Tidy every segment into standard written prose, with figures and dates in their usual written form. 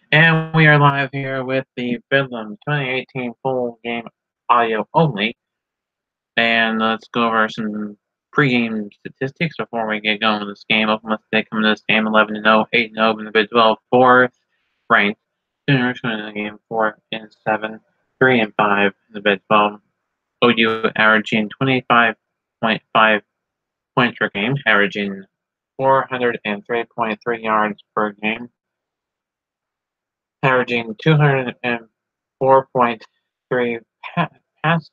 And we are live here with the Bedlam 2018 full game audio only. And let's go over some pregame statistics before we get going with this game. Oklahoma State coming to this game 11-0, 8-0 in the Big 12, 4th ranked. Sooners coming in the game 4-7, 3-5 in the Big 12. OU averaging 25.5 points per game, averaging 403.3 yards per game, averaging 204.3 pass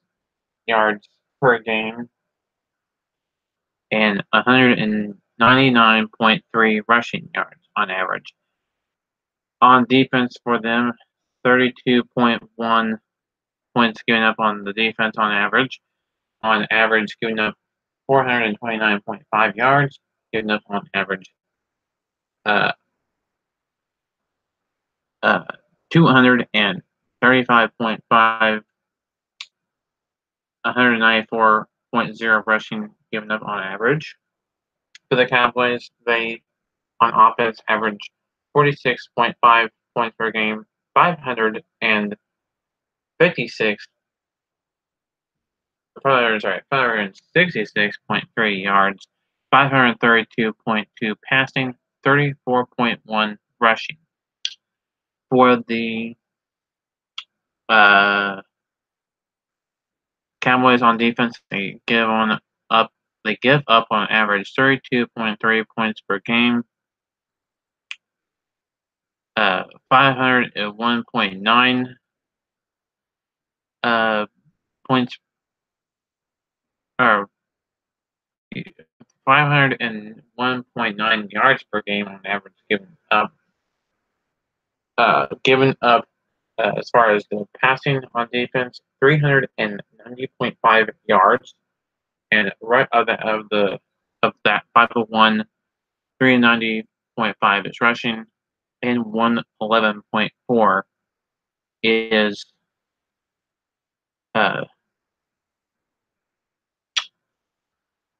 yards per game, and 199.3 rushing yards on average. On defense for them, 32.1 points given up on the defense on average. On average, giving up 429.5 yards, giving up on average 235.5, 194.0 rushing given up on average. For the Cowboys, they on offense average 46.5 points per game, 566.3 yards, 532.2 passing, 34.1 rushing. For the Cowboys on defense, they give up on average 32.3 points per game, 501.9 points, or 501.9 yards per game on average given up. As far as the passing on defense, 390.5 yards, and right of that 501, 390.5 is rushing, and 111.4 is the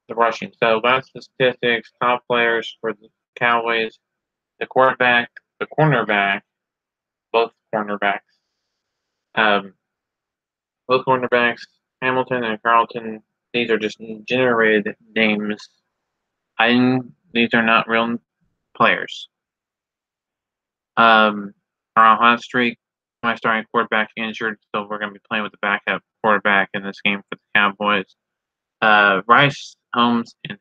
rushing. So that's the statistics. Top players for the Cowboys: the quarterback, the cornerback, both cornerbacks. Both cornerbacks, Hamilton and Carlton. These are just generated names. These are not real players. Our hot streak, my starting quarterback injured, so we're going to be playing with the backup quarterback in this game for the Cowboys. Rice, Holmes, and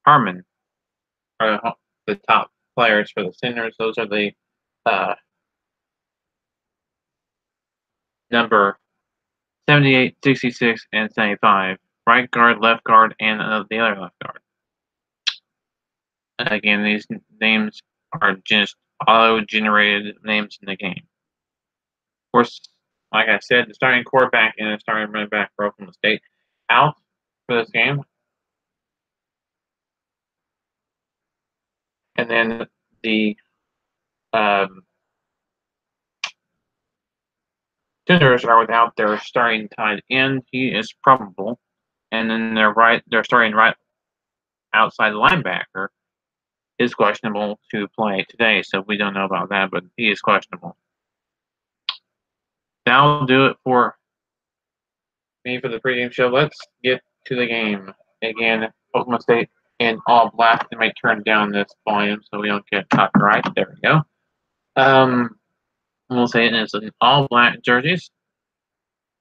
Harmon are the top players for the Sooners. Those are the number 78, 66, and 75. Right guard, left guard, and the other left guard. Again, these names are just auto-generated names in the game. Of course, like I said, the starting quarterback and the starting running back for Oklahoma State out for this game. And then the Sooners are without their starting tight end. He is probable. And then they're starting right outside linebacker is questionable to play today, so we don't know about that, but he is questionable. That'll do it for me for the pregame show. Let's get to the game. Again, Oklahoma State in all black. They might turn down this volume so we don't get copyright. There we go. We'll say it is in all black jerseys.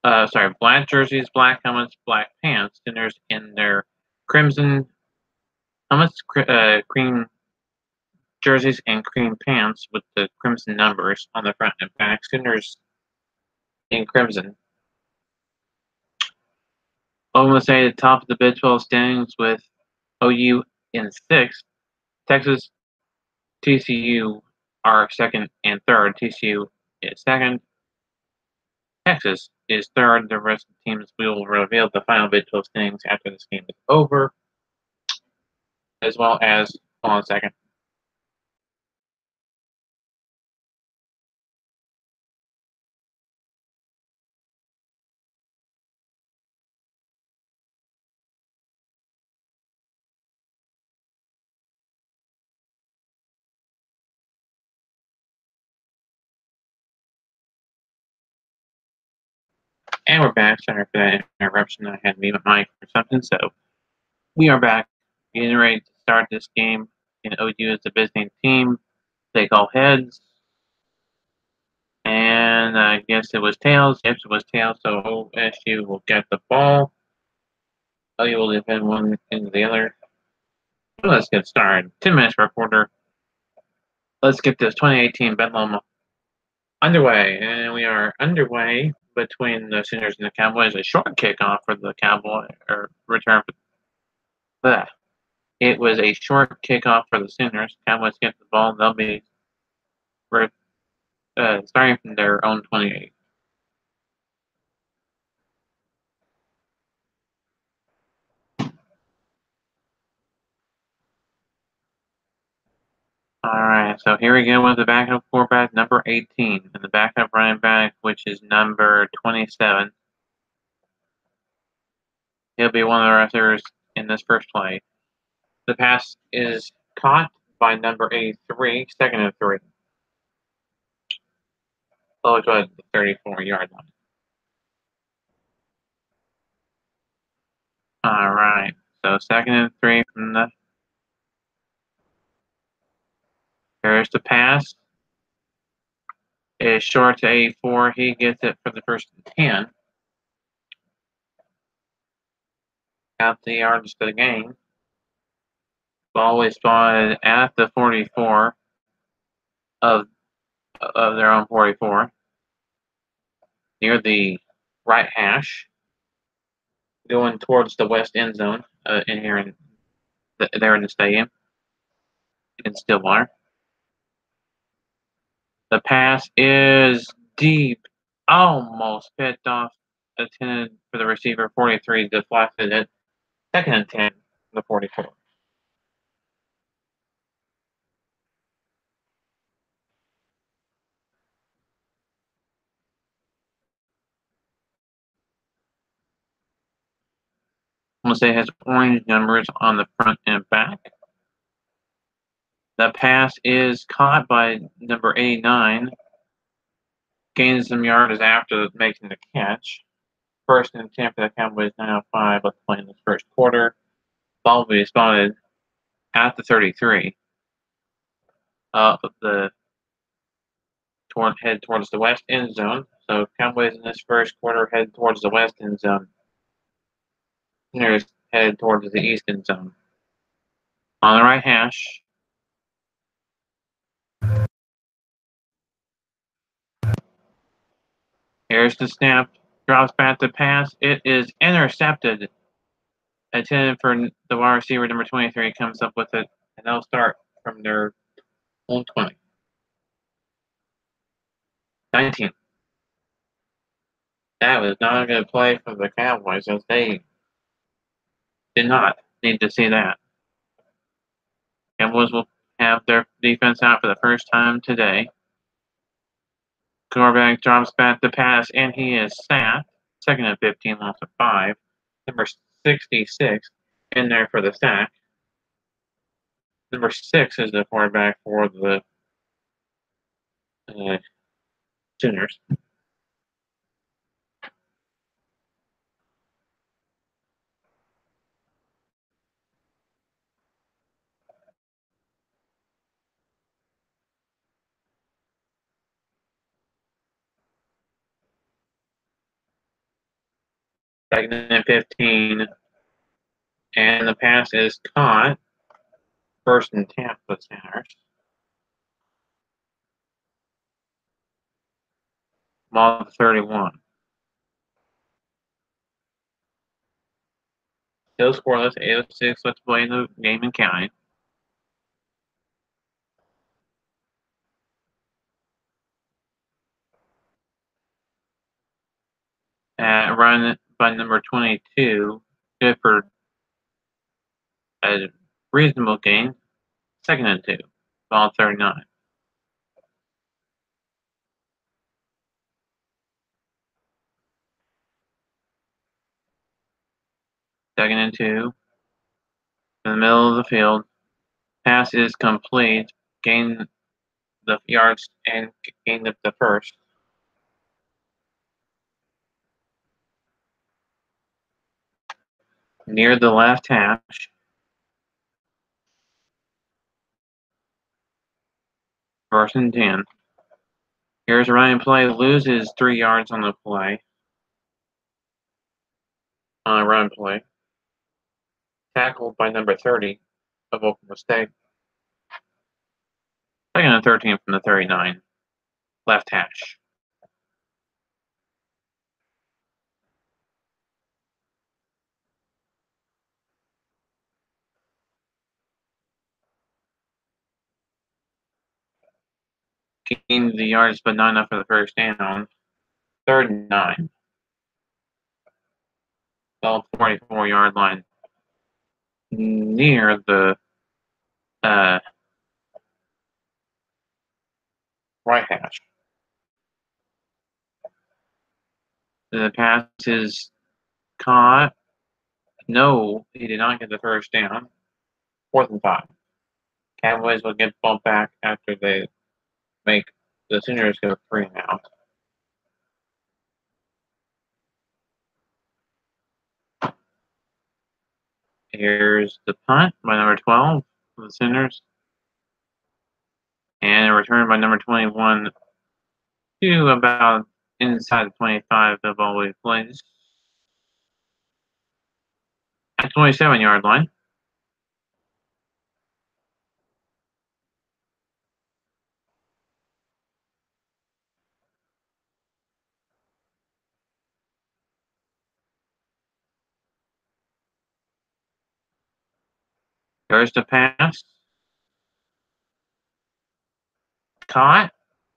Black jerseys, black helmets, black pants. Sooners in their crimson helmets, cream jerseys, and cream pants with the crimson numbers on the front and back. Sooners in crimson. Oklahoma State at the top of the Big 12 standings with OU in 6th. Texas, TCU are 2nd and 3rd. TCU is 2nd. Texas is 3rd. The rest of the teams will reveal the final Big 12 standings after this game is over, as well as on 2nd. And we're back. Sorry for that interruption. I had to mute my mic or something. So we are back, getting ready to start this game. And OU is the visiting team. They call heads. And I guess it was tails. Yes, it was tails. So OSU will get the ball. OU will defend one into the other. So let's get started. 10 minutes per quarter. Let's get this 2018 Bedlam underway. And we are underway between the Sooners and the Cowboys. A short kickoff for the Cowboy, or return for that. It was a short kickoff for the Sooners. Cowboys get the ball. They'll be starting from their own 28. All right, so here we go with the backup quarterback, number 18, and the backup running back, which is number 27. He'll be one of the rushers in this first play. The pass is caught by number 83, second and 3. So it's at the 34-yard line. All right, so second and 3 from the. There's the pass. Is short to 84. He gets it for the first and 10. Out the yards to the game. Ball is spotted at the 44 of their own 44, near the right hash, going towards the west end zone in here there in the stadium in Stillwater. The pass is deep, almost picked off, intended for the receiver. 43 deflected it. Second and 10, the 44. I'm going to say it has orange numbers on the front and back. The pass is caught by number 89. Gains some yards after making the catch. First and 10 for the Cowboys, 9:05 left to play in the first quarter. Ball will be spotted at the 33. Head towards the west end zone. So Cowboys in this first quarter head towards the west end zone. Sooners head towards the east end zone. On the right hash. Here's the snap. Drops back the pass. It is intercepted. Intended for the wide receiver, number 23, comes up with it, and they'll start from their own 20. 19. That was not a good play for the Cowboys, as they did not need to see that. Cowboys will have their defense out for the first time today. Quarterback drops back the pass, and he is sacked. Second and 15, loss of 5. Number 66 in there for the sack. Number 6 is the quarterback for the Sooners. Second and 15. And the pass is caught. First and 10 for the Sooners. Ball 31. Still scoreless, 8:06 left to play in the game and counting. Run by number 22, good for a reasonable gain. Second and 2, ball 39. Second and 2, in the middle of the field. Pass is complete. Gain the yards and gain the first. near the left hash. First and 10. Here's a running play, loses 3 yards on the play. On a run play. Tackled by number 30 of Oklahoma State. Second and 13 from the 39. Left hash. Gained the yards, but not enough for the first down. Third and 9. Ball 44-yard line. Near the right hash. The pass is caught. No, he did not get the first down. 4th and 5. Cowboys will get the ball back after they make the Sooners go 3 and out. Here's the punt by number 12 for the Sooners. And a return by number 21 to about inside the 25 of always plays. At 27-yard line. There's the pass. Caught.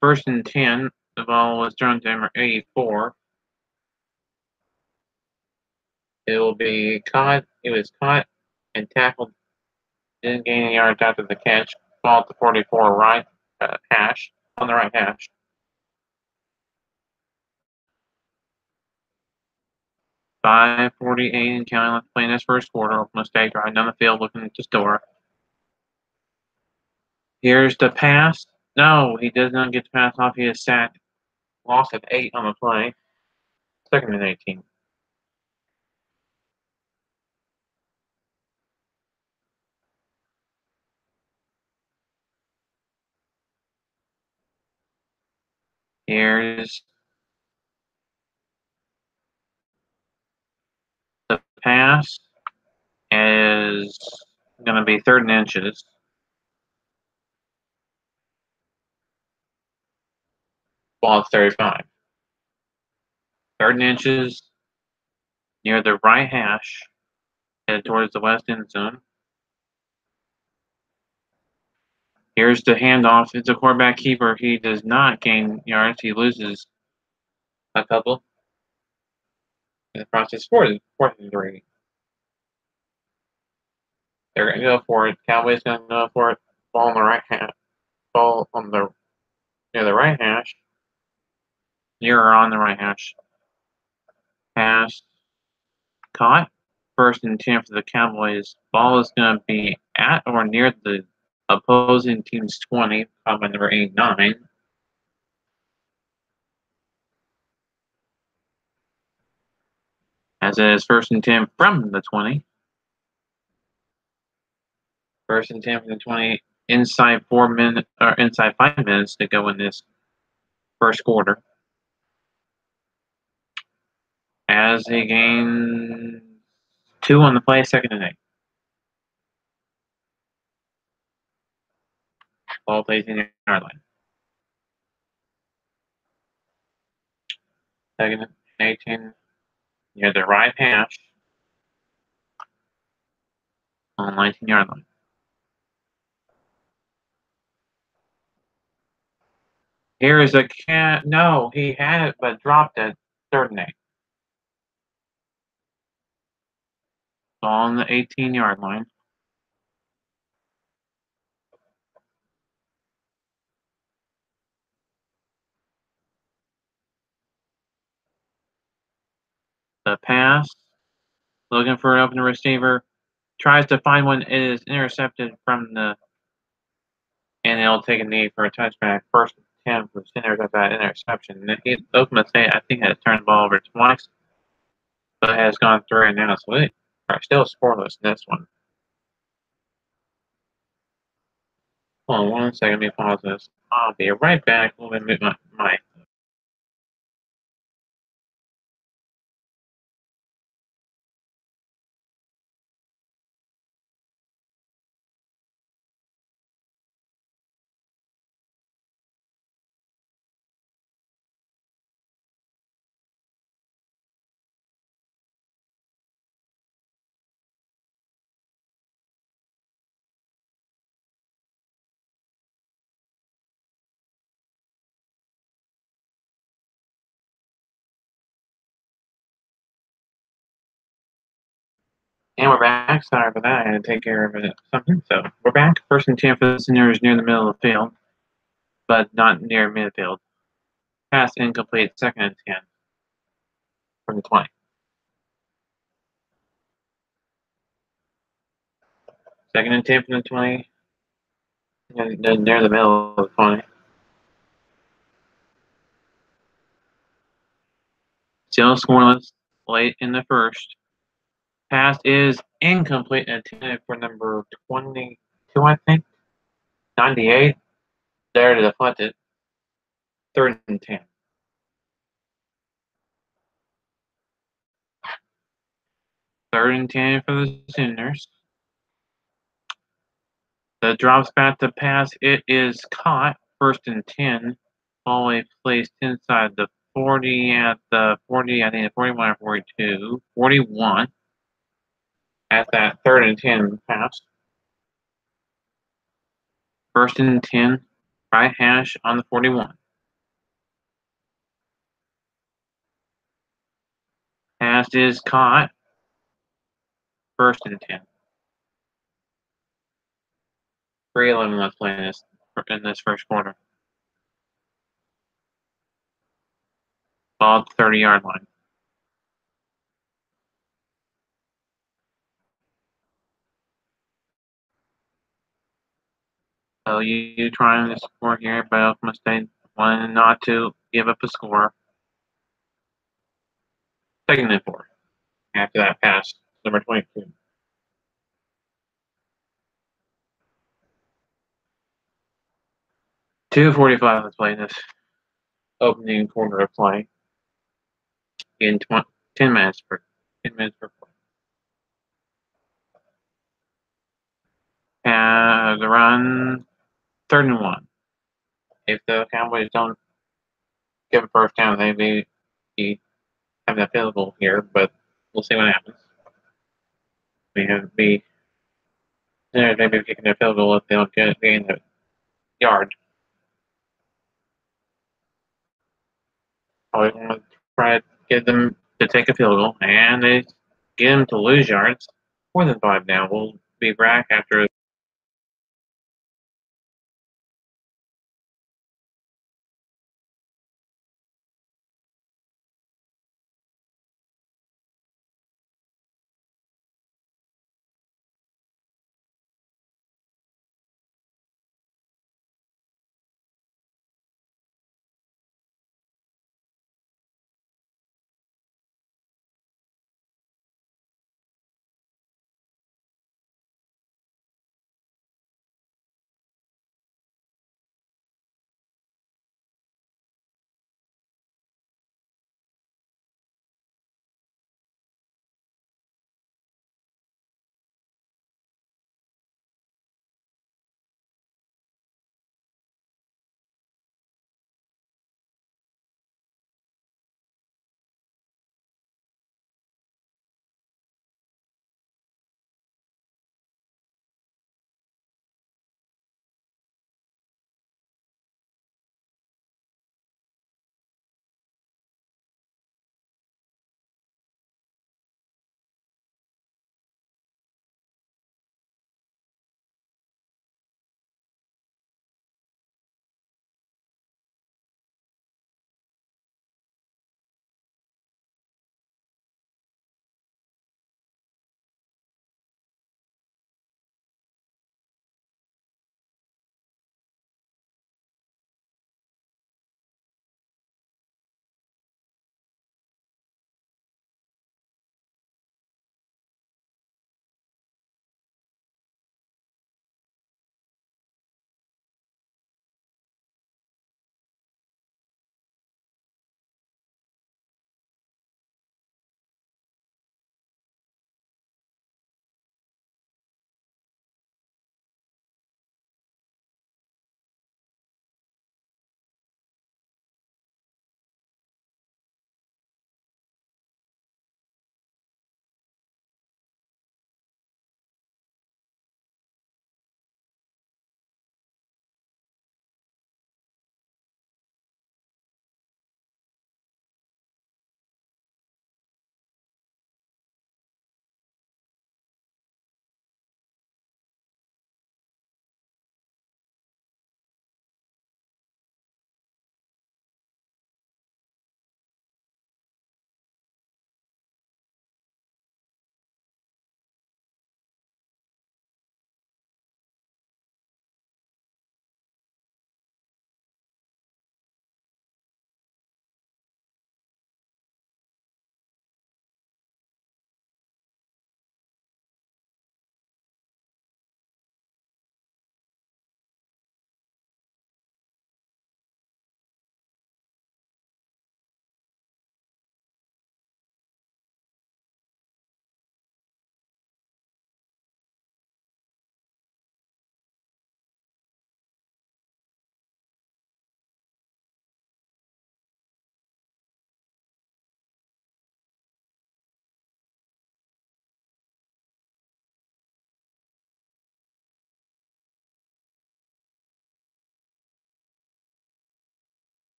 First and 10. The ball was thrown to number 84. It will be caught. It was caught and tackled. Didn't gain any yards after the catch. Ball at the 44 right hash. On the right hash. .548 and counting left to play in this first quarter. Oklahoma State driving down the field looking to score. Here's the pass. No, he does not get the pass off. He is sacked. Loss of 8 on the play. Second and 18. Here's the pass. Is going to be 3rd and inches. Ball at 35. 3rd and inches near the right hash. Headed towards the west end zone. Here's the handoff. It's a quarterback keeper. He does not gain yards. He loses a couple. In the process, 4th and 3. They're going to go for it. Cowboys going to go for it. Ball on the right hash. Ball on the near the right hash. Near or on the right hash. Pass. Caught. 1st and 10 for the Cowboys. Ball is going to be at or near the opposing team's 20. Caught by number 89. As it is 1st and 10 from the 20. 1st and 10 from the 20. Inside 5 minutes to go in this first quarter. As he gains 2 on the play, 2nd and 8. Ball plays in the yard line. 2nd and 18 near the right hash on the 19-yard line. Here is a cat. No, he had it but dropped it. 3rd and 8. Ball on the 18-yard line. The pass. Looking for an open receiver. Tries to find one. It is intercepted from the. And it'll take a knee for a touchback. 1st and 10 for the Sooners at that interception. Oklahoma State, I think, has turned the ball over twice. But it has gone through and now. So Alright, still scoreless in this one. Hold on 1 second, let me pause this. I'll be right back. Let me mute my And we're back. Sorry for that. I had to take care of something. So we're back. First and 10 for the seniors near the middle of the field, but not near midfield. Pass incomplete. Second and 10 from the 20. Second and 10 from the 20. Near the middle of the 20. Still scoreless. Late in the first. Pass is incomplete and intended for number 22, I think. 98. There to deflect it. Third and 10. Third and 10 for the Sooners. The drops back to pass. It is caught. First and 10. Always placed inside the 40 at the 40, I think the 41 or 42. 41 at that third and 10 pass. First and 10. Right hash on the 41. Pass is caught. First and 10. 3:11 left playing in this first quarter. Ball at the 30-yard line. So you trying to score here, but Oklahoma State wanting not to give up a score. Second and 4. After that pass, number 22. $2:45 left play in this opening quarter of play. In 10 minutes per play. The run, third and 1. If the Cowboys don't give a first down, they may be having a field goal here, but we'll see what happens. They may be kicking a field goal if they don't gain the yard. I want to try to get them to take a field goal, and they get them to lose yards. More than 5 now. We'll be back after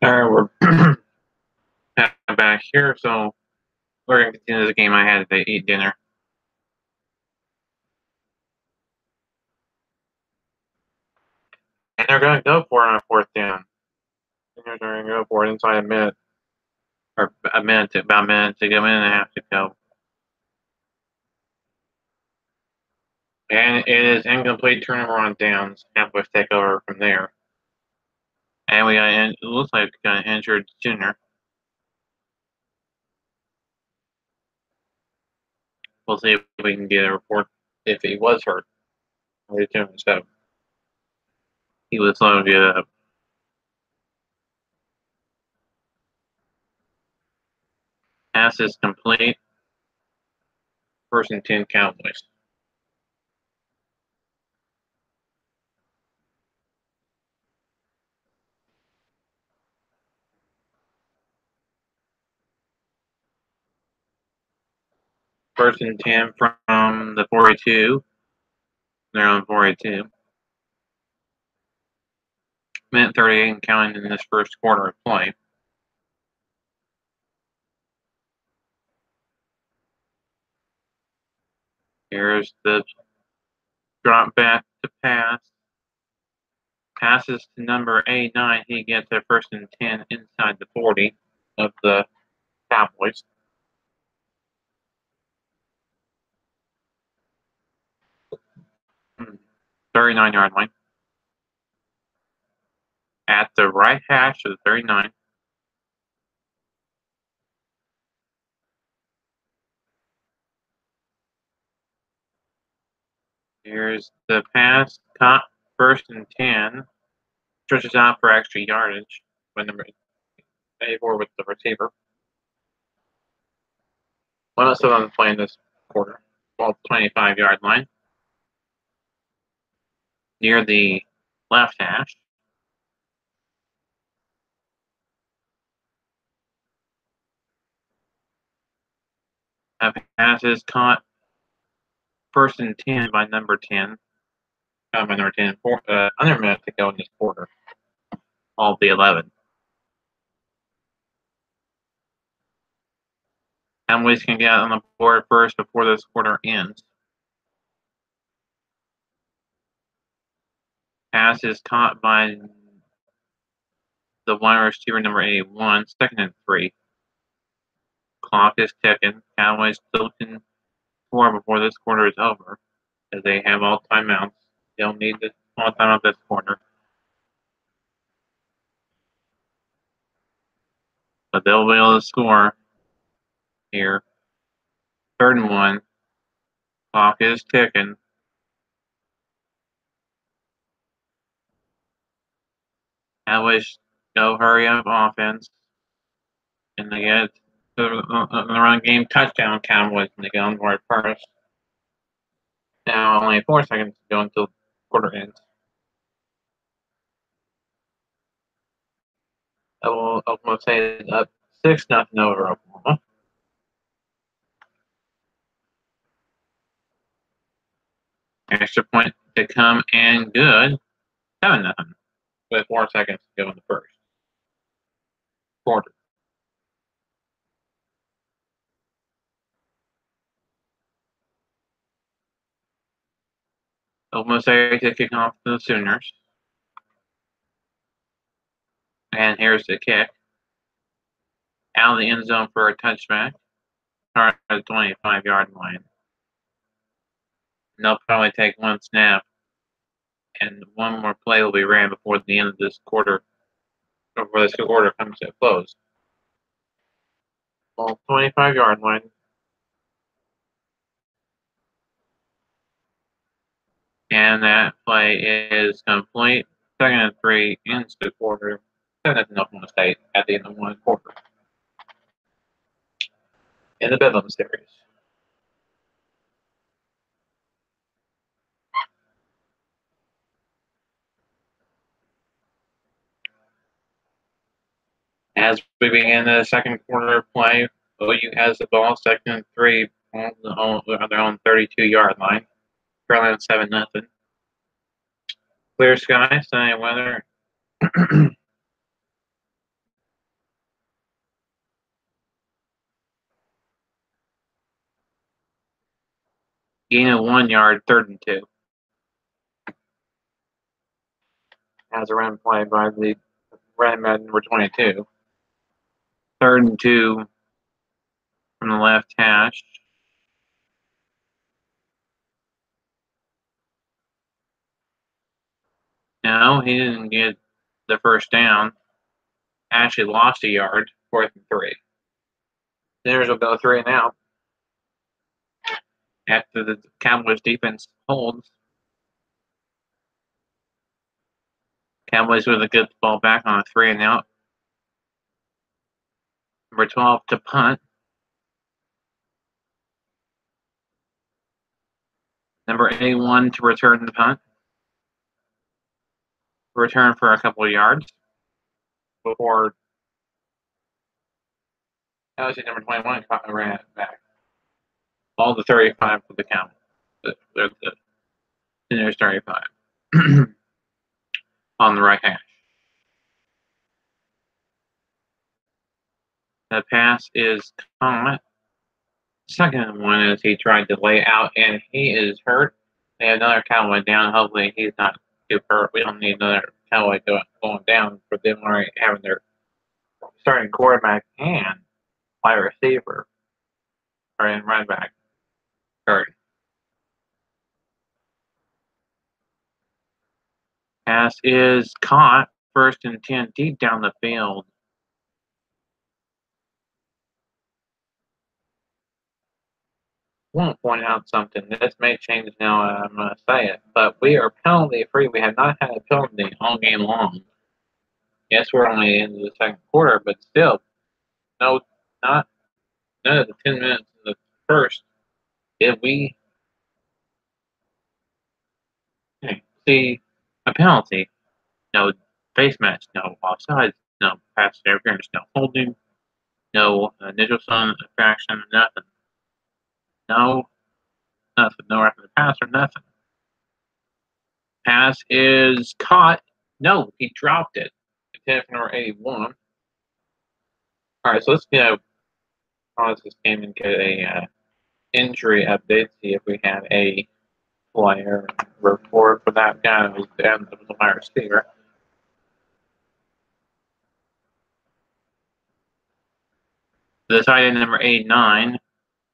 Alright, we're back here, so we're going to continue the game I had to eat dinner. And they're going to go for it on a fourth down. They're going to go for it inside a minute, or about a minute to go, minute and a half to go. And it is incomplete turnover on downs. Cowboys take over from there. And it looks like we got an injured Sooner. We'll see if we can get a report if he was hurt. So he was slow to get up. Pass is complete. 1st and 10 Cowboys. First and 10 from the 42. They're on 42. Minute 38 and counting in this first quarter of play. Here's the drop back to pass. Passes to number 89. He gets a 1st and 10 inside the 40 of the Cowboys. Hmm. 39-yard line. At the right hash of the 39. Here's the pass. Caught 1st and 10. Stretches out for extra yardage when number 84 with the receiver. 107 on the play in this quarter. 25-yard line. Near the left hash. A pass is caught 1st and 10 by number 10. By number 10. Under a minute to go in this quarter. All the 11. Cowboys can get on the board first before this quarter ends. Pass is caught by the wide receiver number 81. 2nd and 3. Clock is ticking. Cowboys still can score before this quarter is over, as they have all timeouts. They'll need this small timeout this quarter. But they'll be able to score here. 3rd and 1. Clock is ticking. Cowboys go hurry up offense. And they get the run game touchdown Cowboys, and they get on board first. Now only 4 seconds to go until the quarter ends. I will Oklahoma say up 6-0 over Oklahoma. Extra point to come and good. 7-0 with 4 seconds to go in the first quarter. Oklahoma State to kick off the Sooners. And here's the kick. Out of the end zone for a touchback. Start at the 25-yard line. And they'll probably take one snap. And one more play will be ran before the end of this quarter. Before this quarter comes to a close. Well, 25-yard line. And that play is complete. 2nd and 3 into the quarter. 7-0 Oklahoma State at the end of one quarter. In the Bedlam series. As we begin the second quarter of play, OU has the ball, 2nd and 3 on their own 32-yard line. Trailing 7-0. Clear sky, sunny weather. Gain of 1 yard, 3rd and 2. As a run play by the running back number 22. 3rd and 2 from the left hash. No, he didn't get the first down. Actually lost a yard, 4th and 3. Sooners will go 3 and out after the Cowboys defense holds. Cowboys with a good ball back on a 3 and out. Number 12 to punt. Number 81 to return the punt. Return for a couple of yards before number 21 ran it back. All the 35 for the count. They're the Sooners 35 on the right hash. The pass is caught. Second one as he tried to lay out, and he is hurt. They have another Cowboy down. Hopefully he's not too hurt. We don't need another Cowboy going down for them already having their starting quarterback and wide receiver or in running back hurt. Pass is caught. 1st and 10 deep down the field. I want to point out something. This may change now. I'm going to say it, but we are penalty free. We have not had a penalty all game long. Yes, we're only into the 2nd quarter, but still, none of the 10 minutes in the first did we see a penalty. No face match, no offsides, no pass interference, no holding, no initial zone infraction, nothing. No roughing the pass or nothing. Pass is caught. No, he dropped it. Attempt for number 81. All right, so let's pause this game and get a injury update. See if we have a player report for that guy that was down. That was my receiver. The tight end number 89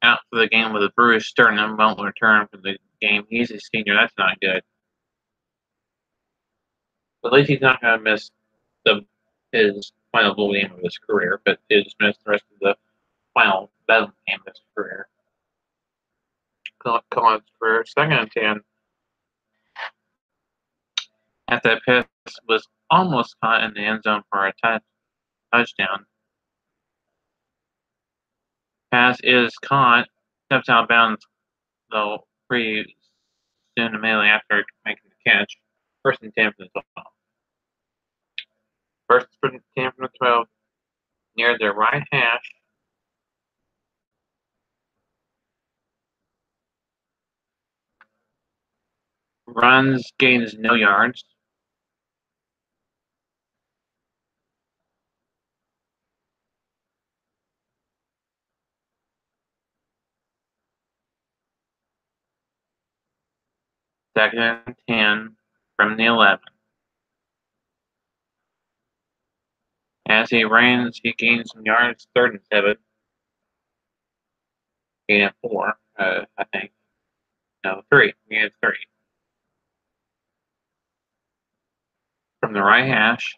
out for the game with a bruised sternum. Won't return for the game. He's a senior. That's not good. At least he's not going to miss his final bowl game of his career, but he'll just miss the rest of the final Bedlam game of his career. Come on for 2nd and 10. After that pass was almost caught in the end zone for a touchdown. Pass is caught, steps out of bounds, though pretty soon immediately after making the catch. 1st and 10 from the 12. 1st and 10 from the 12, near their right hash. Runs, gains no yards. Second and 10 from the 11. As he runs, he gains some yards. 3rd and 7. Gain of 4, I think. No, 3. Gain of 3. From the right hash.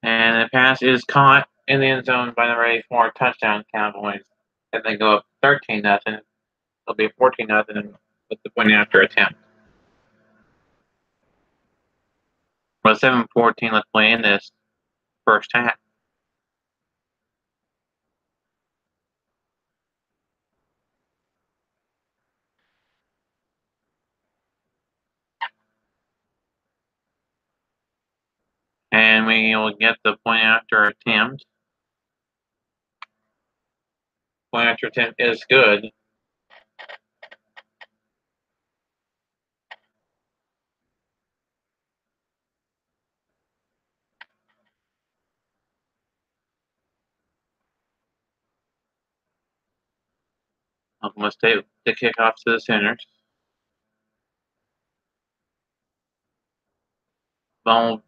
And the pass is caught in the end zone by number 84, touchdown Cowboys. And they go up 13-0. It'll be 14-0 with the point after attempt. With 7:14 left play in this first half. And we will get the point after attempt. Point after attempt is good. Oklahoma State the kickoff to the Sooners. Ball will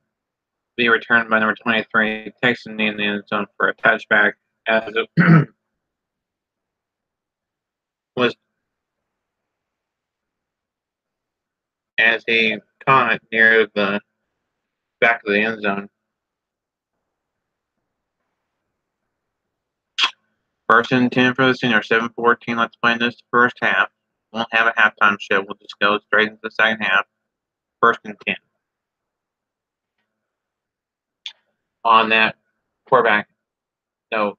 be returned by number 23, Texan in the end zone for a touchback as it was as he caught it near the back of the end zone. First and 10 for the Senior, 7-14. Let's play in this first half. Won't have a halftime show. We'll just go straight into the second half. First and 10. On that quarterback. No,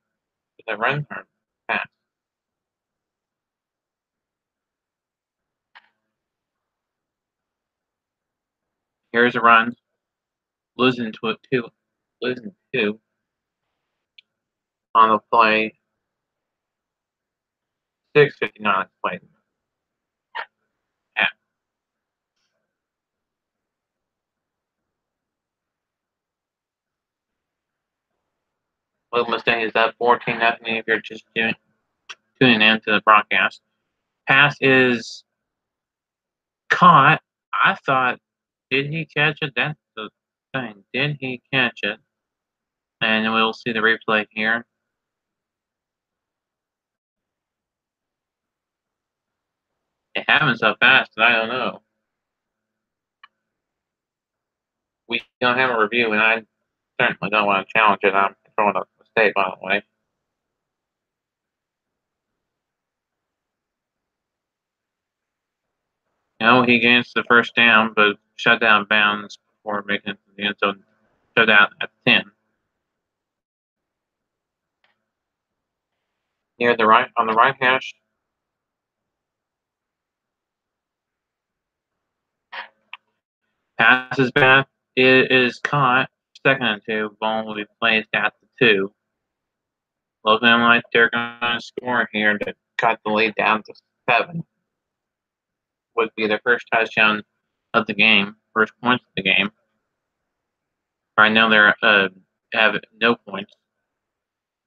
is that run or pass? Here's a run. Losing two on the play. 6:59 play. Yeah. Little mistake is up 14-0 if you're just tuning in to the broadcast. Pass is caught. I thought, did he catch it? That's the thing. Did he catch it? And we'll see the replay here. It happened so fast that I don't know. We don't have a review, and I certainly don't want to challenge it. I'm throwing a mistake, by the way. No, he gains the first down, but shut down bounds before making it to the end zone. Shut down at 10. Near the right, on the right hash. Passes back. It is caught. Second and 2. Ball will be placed at the 2. Looking like they're going to score here to cut the lead down to 7. Would be their first touchdown of the game, first points of the game. Right now they're have no points.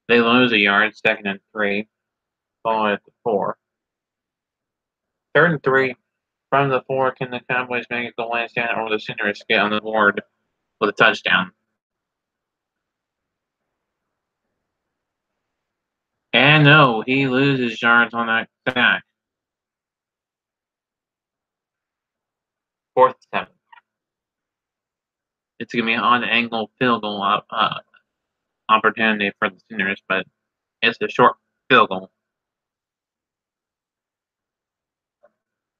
They lose a yard, second and 3. Ball at the 4. Third and 3 from the 4. Can the Cowboys make it the last down, or the Sooners get on the board with a touchdown? And no, he loses yards on that sack. 4th and 7. It's going to be an on-angle field goal opportunity for the Sooners, but it's a short field goal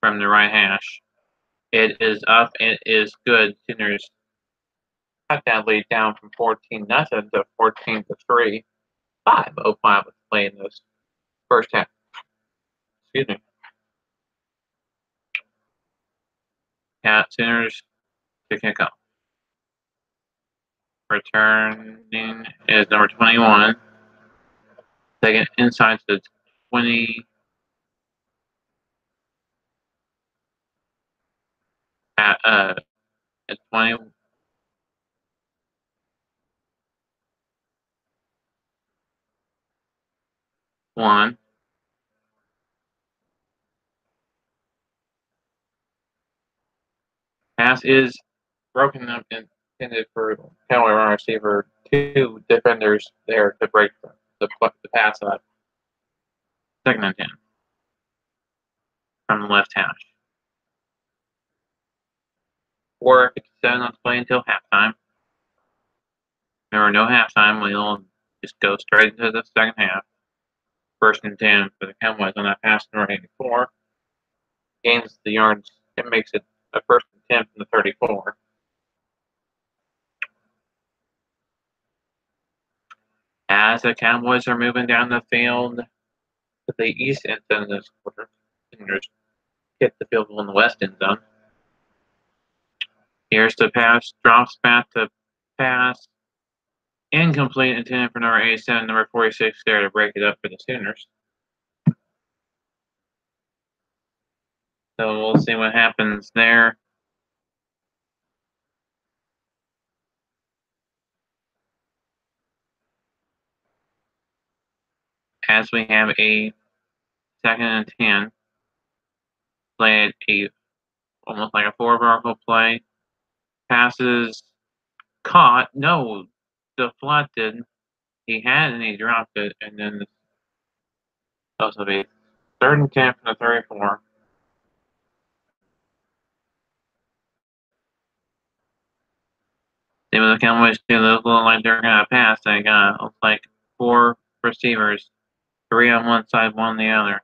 from the right hash. It is up. It is good. Sooners cut that lead down from 14-0 to 14-3. 5:05 was played in this first half. Excuse me. Cat Sooners to kick off. Returning is number 21. Taking inside to 20. At 21. Pass is broken up and intended for Cowboy run receiver. 2 defenders there to break the pass up. Second and 10 from the left hash. 4:57 on play until halftime. There were no halftime. We'll just go straight into the second half. First and 10 for the Cowboys on that pass number 84. Gains the yards. It makes it a first and 10 from the 34. As the Cowboys are moving down the field to the east end of this quarter, Sooners hit the field goal in the west end zone. Here's the pass, drops back to pass. Incomplete, intended for number 87, number 46 there to break it up for the Sooners. So we'll see what happens there. As we have a 2nd and 10. Played almost like a forward vertical play. Passes caught. No, deflected. He had and he dropped it, and then this will be 3rd and 10 from the 34. They were looking almost to look like they're gonna pass. They got like 4 receivers, 3 on one side, 1 on the other.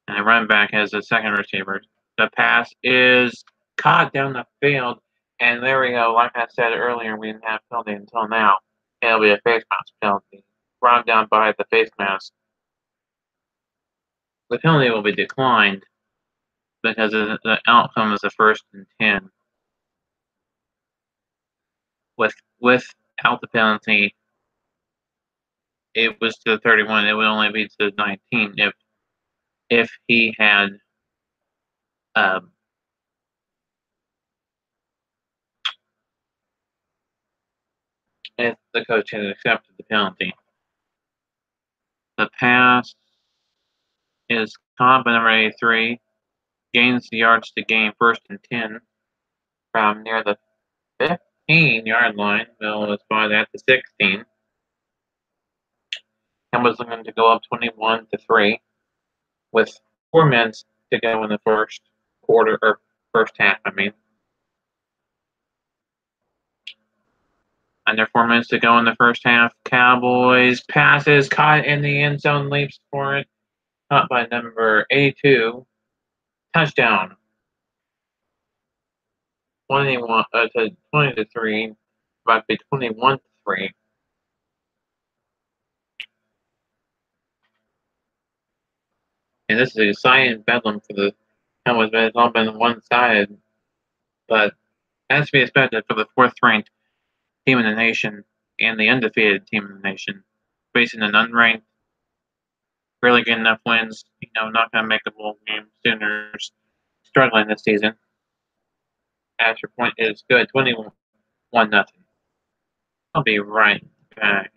And the running back has the 2nd receiver. The pass is caught down the field, and there we go. Like I said earlier, we didn't have penalty until now. It'll be a face mask penalty. Brought down by the face mask. The penalty will be declined because the outcome is a 1st and 10. Without the penalty, it was to the 31. It would only be to the 19 if he had if the coach had accepted the penalty. The pass is caught by number 83, gains the yards to gain 1st and 10 from near the 15-yard line. They'll spot at the 16. Cowboys looking to go up 21-3 with 4 minutes to go in the first quarter, or first half, I mean. Under 4 minutes to go in the first half. Cowboys passes caught in the end zone, leaps for it. Caught by number 82. Touchdown. 20-3. About to be 21-3. And this is a exciting bedlam for the Cowboys, but it's all been one-sided. But as to be expected for the 4th-ranked team in the nation and the undefeated team in the nation, facing an unranked, barely getting enough wins, not going to make a bowl game. Sooners struggling this season. After point is good, 21-0. I'll be right back.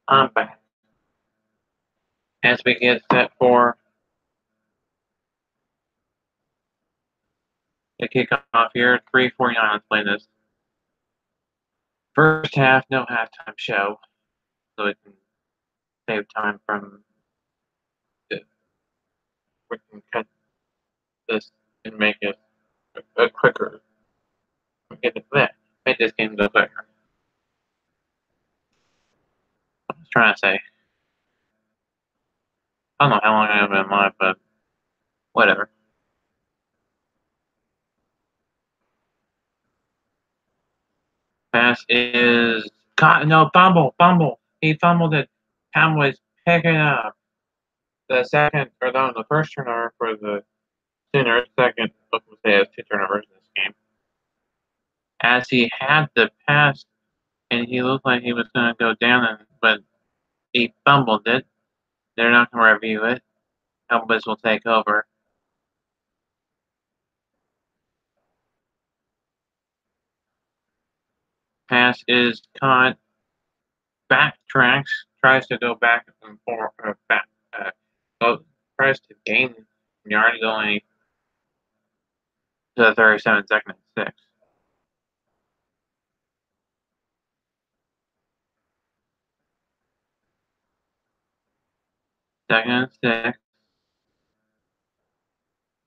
I'm back. As we get set for the kickoff here, 3:49 to play this. First half, no halftime show, so we can save time from we can cut this and make it a quicker. Make this game go quicker. I was trying to say. I don't know how long I've been live, but whatever. Pass is caught. No, fumble. He fumbled it. Cowboys pick it up. The first turnover for the Sooners. Second, let's say, has 2 turnovers in this game. As he had the pass, and he looked like he was going to go down, but he fumbled it. They're not going to review it. Cowboys will take over. Pass is caught. Backtracks. Tries to go back and forth. Tries to gain yard going to 37 seconds and 6. Second and 6.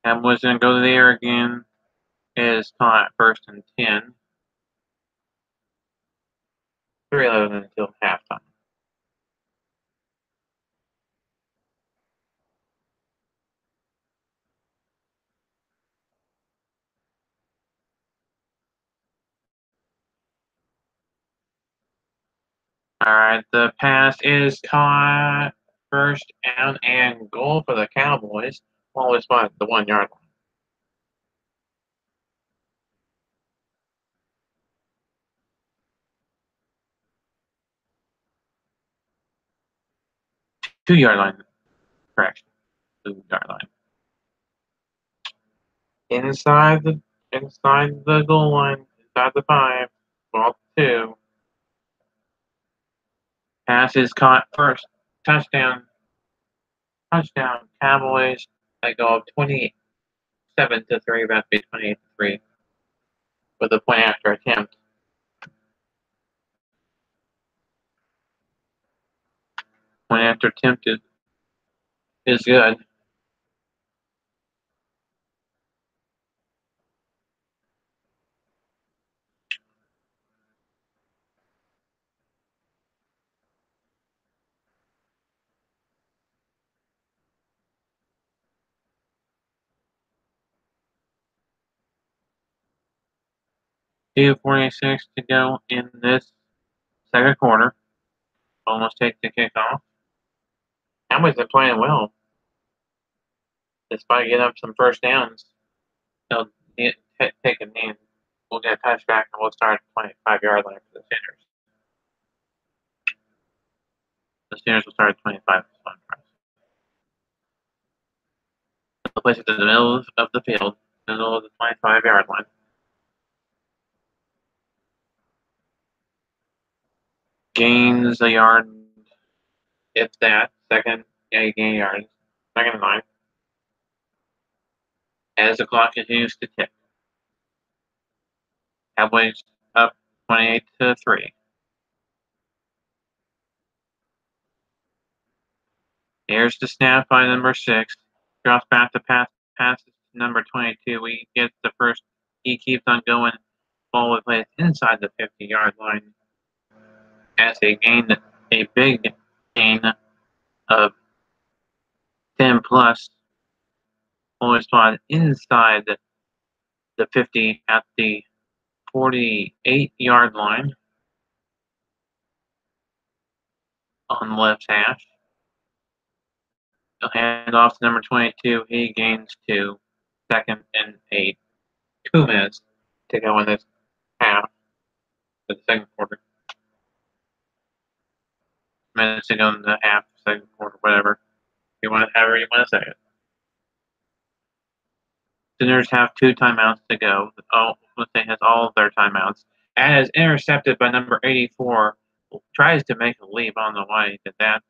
Cowboys going to go to the air again. It is caught first and 10. 3:11 until halftime. All right, the pass is caught. First down and goal for the Cowboys. Always spot the 1 yard line. Two-yard line. Correction. 2-yard line. Inside the goal line. Inside the 5. Ball 2. Pass is caught first. Touchdown. Touchdown. Cowboys. They go up 27-3. About to be 28-3 with a point after attempt. Point after attempt is good. .246 to go in this second quarter. Almost take the kickoff. Cowboys are playing well. Despite getting up some first downs, they'll take a knee. We'll get a touchback and we'll start 25-yard line for the Sooners. The Sooners will start at 25. They'll place it in the middle of the field, middle of the 25-yard line. Gains a yard, if that. Second, yeah, gain a yard. Second and 9. As the clock continues to tick. Cowboys up 28-3. Here's the snap by number 6. Drops back to pass. Passes to number 22. We get the first. He keeps on going. Ball was placed inside the 50-yard line. As they gained a big gain of 10 plus. Ball spot inside the 50 at the 48-yard line on the left hash. He'll hand off to number 22. He gains 2. Second and 8. 2 minutes to go in this half. The second quarter. Minutes to go in the half, second quarter, whatever. However you want to say it. Sooners have 2 timeouts to go. State has all of their timeouts. As intercepted by number 84. Tries to make a leap on the way to that.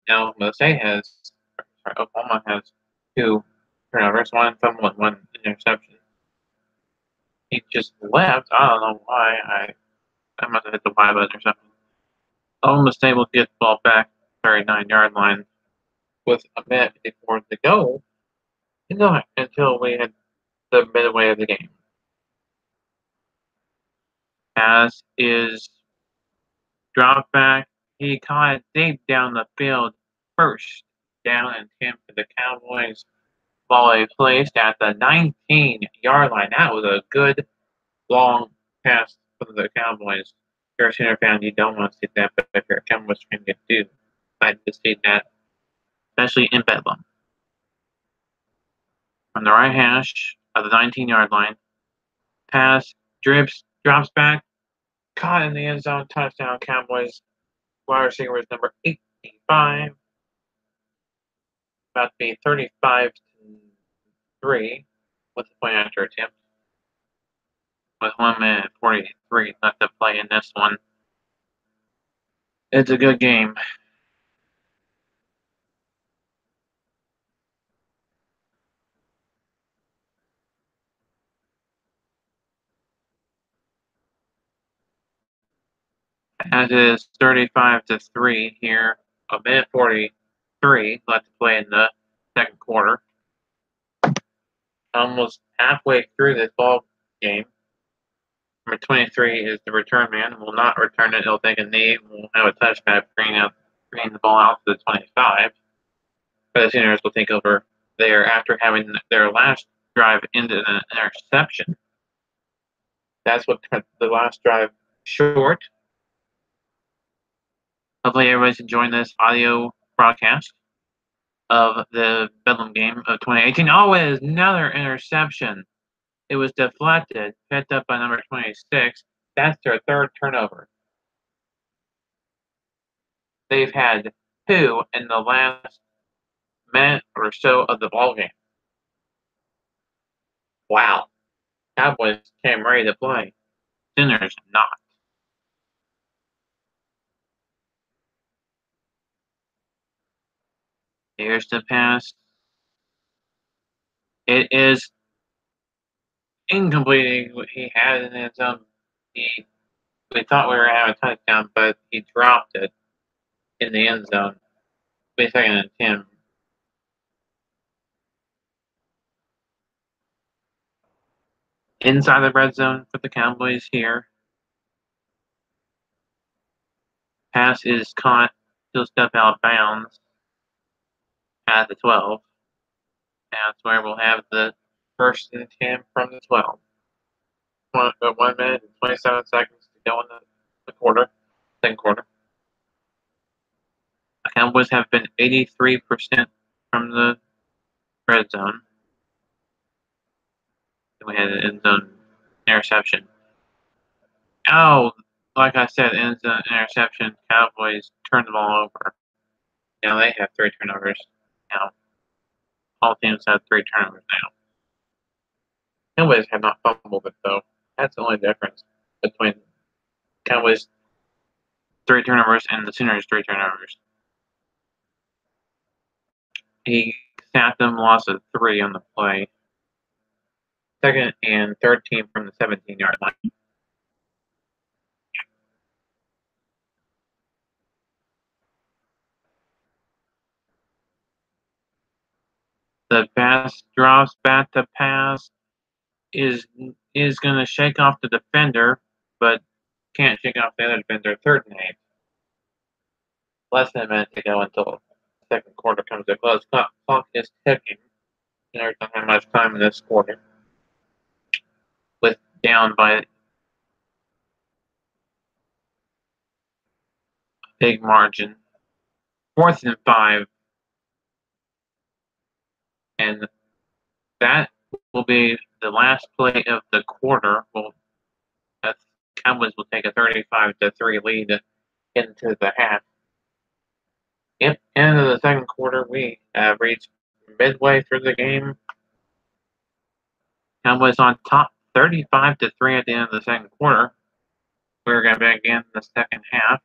Now, Oklahoma has 2 turnovers, 1 fumble and 1 interception. He just left. I don't know why. I must have hit the Y button or something. Oklahoma State will get the ball back, 39-yard line, with a minute before to go until we hit the midway of the game. Pass is dropped back. He caught it deep down the field. First down and 10 for the Cowboys. Ball placed at the 19-yard line. That was a good long pass for the Cowboys. If you're a Sooner fan, you don't want to see that, but if you're a Cowboys fan, you do. I'd to see that, especially in Bedlam. From the right hash of the 19-yard line, pass drops back, caught in the end zone, touchdown. Cowboys. Wide receiver is number 85. About to be 35-3 with the point after attempt. with 1 minute and 43 left to play in this one. It's a good game. As it is 35-3 here, a minute 43 left to play in the second quarter. Almost halfway through this ball game. Number 23 is the return man. Will not return it. He'll take a knee. Will have a touchback, bringing the ball out to the 25. But the Sooners will take over there after having their last drive ended in an interception. That's what cut the last drive short. Hopefully everybody's enjoying this audio broadcast of the Bedlam game of 2018. Oh, it is another interception. It was deflected, picked up by number 26. That's their third turnover. They've had 2 in the last minute or so of the ball game. Wow. Cowboys came ready to play. Sooners not. Here's the pass. It is incomplete. He had it in his own. We thought we were going to have a touchdown, but he dropped it in the end zone. Be second and 10. Inside the red zone for the Cowboys here. Pass is caught. He'll step out of bounds at the 12. That's where we'll have the first and 10 from the 12. 1 minute and 27 seconds to go in the quarter, second quarter. The Cowboys have been 83% from the red zone. Then we had an end zone interception. Oh, like I said, end zone interception. Cowboys turned the ball over. Now they have 3 turnovers. Now all teams have 3 turnovers now. Cowboys have not fumbled it though. That's the only difference between Cowboys 3 turnovers and the Sooners 3 turnovers. He sacked them, loss of 3 on the play. Second and 13 from the 17-yard line. The pass drops back to pass is going to shake off the defender, but can't shake off the other defender. 3rd and 8. Less than a minute to go until the second quarter comes to a close. Clock is ticking. There's not that much time in this quarter. With down by a big margin. 4th and 5. And that will be the last play of the quarter. Cowboys will take a 35-3 lead into the half. Yep, end of the second quarter, we have reached midway through the game. Cowboys on top 35-3 at the end of the second quarter. We're going to begin the second half.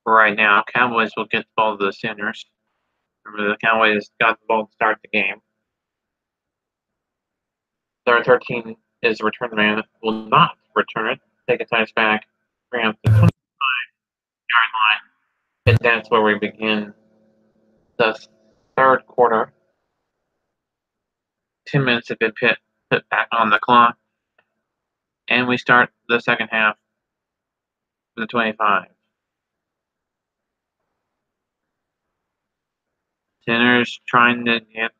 Right now, Cowboys will get the ball to the Sooners. Remember, the Cowboys got the ball to start the game. Number 13 is return the man. Will not return it. Take a touchback. Bring up the 25-yard line. And that's where we begin the third quarter. 2 minutes have been put back on the clock. And we start the second half for the 25. Sooners trying to get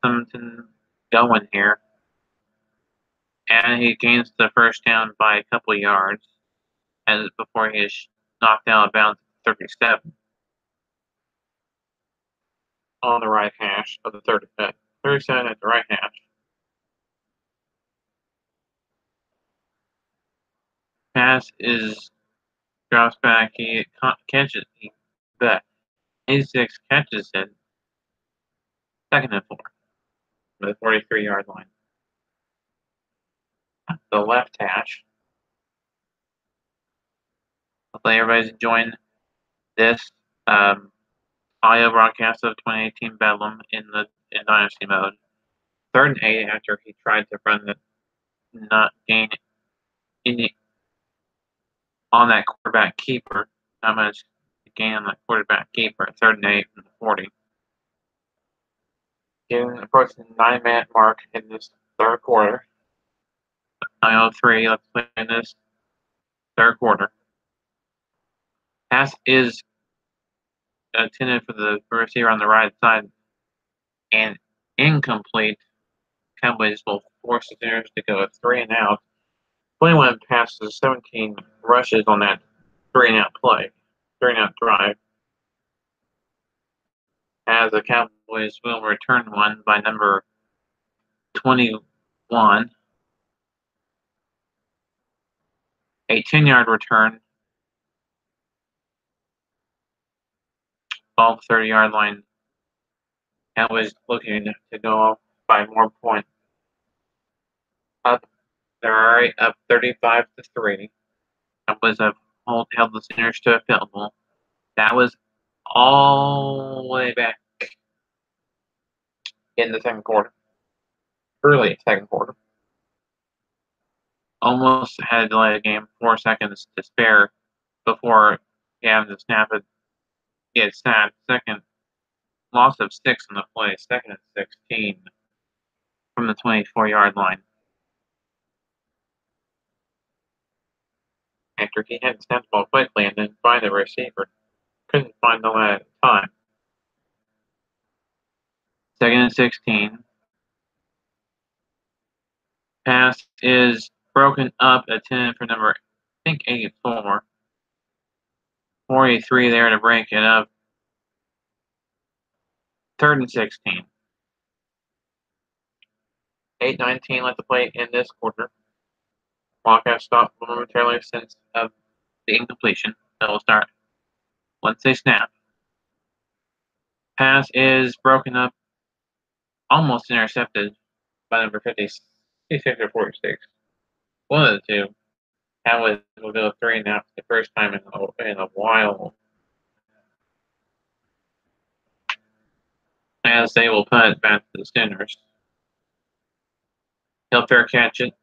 something going here. And he gains the first down by a couple of yards before he is knocked out of bounds at 37. On the right hash of the 35. 37 at the right hash. Pass drops back. He catches it. 86 catches it. 2nd and 4. With the 43-yard line. the left hash. Hopefully everybody's enjoying this audio broadcast of 2018 Bedlam in Dynasty mode. 3rd and 8 after he tried to run the not gain any on that quarterback keeper. Not much gain on that quarterback keeper at 3rd and 8 from the 40. Getting approaching the 9-minute mark in this 3rd quarter. 9:03 let's play in this 3rd quarter. Pass is intended for the receiver on the right side and incomplete. Cowboys will force the Sooners to go 3 and out. 21 passes, 17 rushes on that 3 and out play, 3 and out drive. As the Cowboys will return one by number 21. A 10-yard return. Ball 30-yard line. Cowboys looking to go off by more points. They're already up 35-3. Cowboys have held the Sooners to a field goal. That was all the way back in the 2nd quarter. Early 2nd quarter. Almost had to delay the game, 4 seconds to spare before having to snap it. Get snapped. Second loss of 6 on the play. 2nd and 16 from the 24-yard line. After he had to snap the ball quickly and then find the receiver. Couldn't find the last time. 2nd and 16. Pass is broken up, intended for number, I think, 84. 43 there to break it up. 3rd and 16. 8:19 left to play in this quarter. Clock has stopped momentarily since the incompletion. That will start once they snap. Pass is broken up, almost intercepted by number 56 or 46. One of the two. Cowboys will go 3 and out for the first time in a while. As they will punt it back to the Sooners. He'll fair catch it.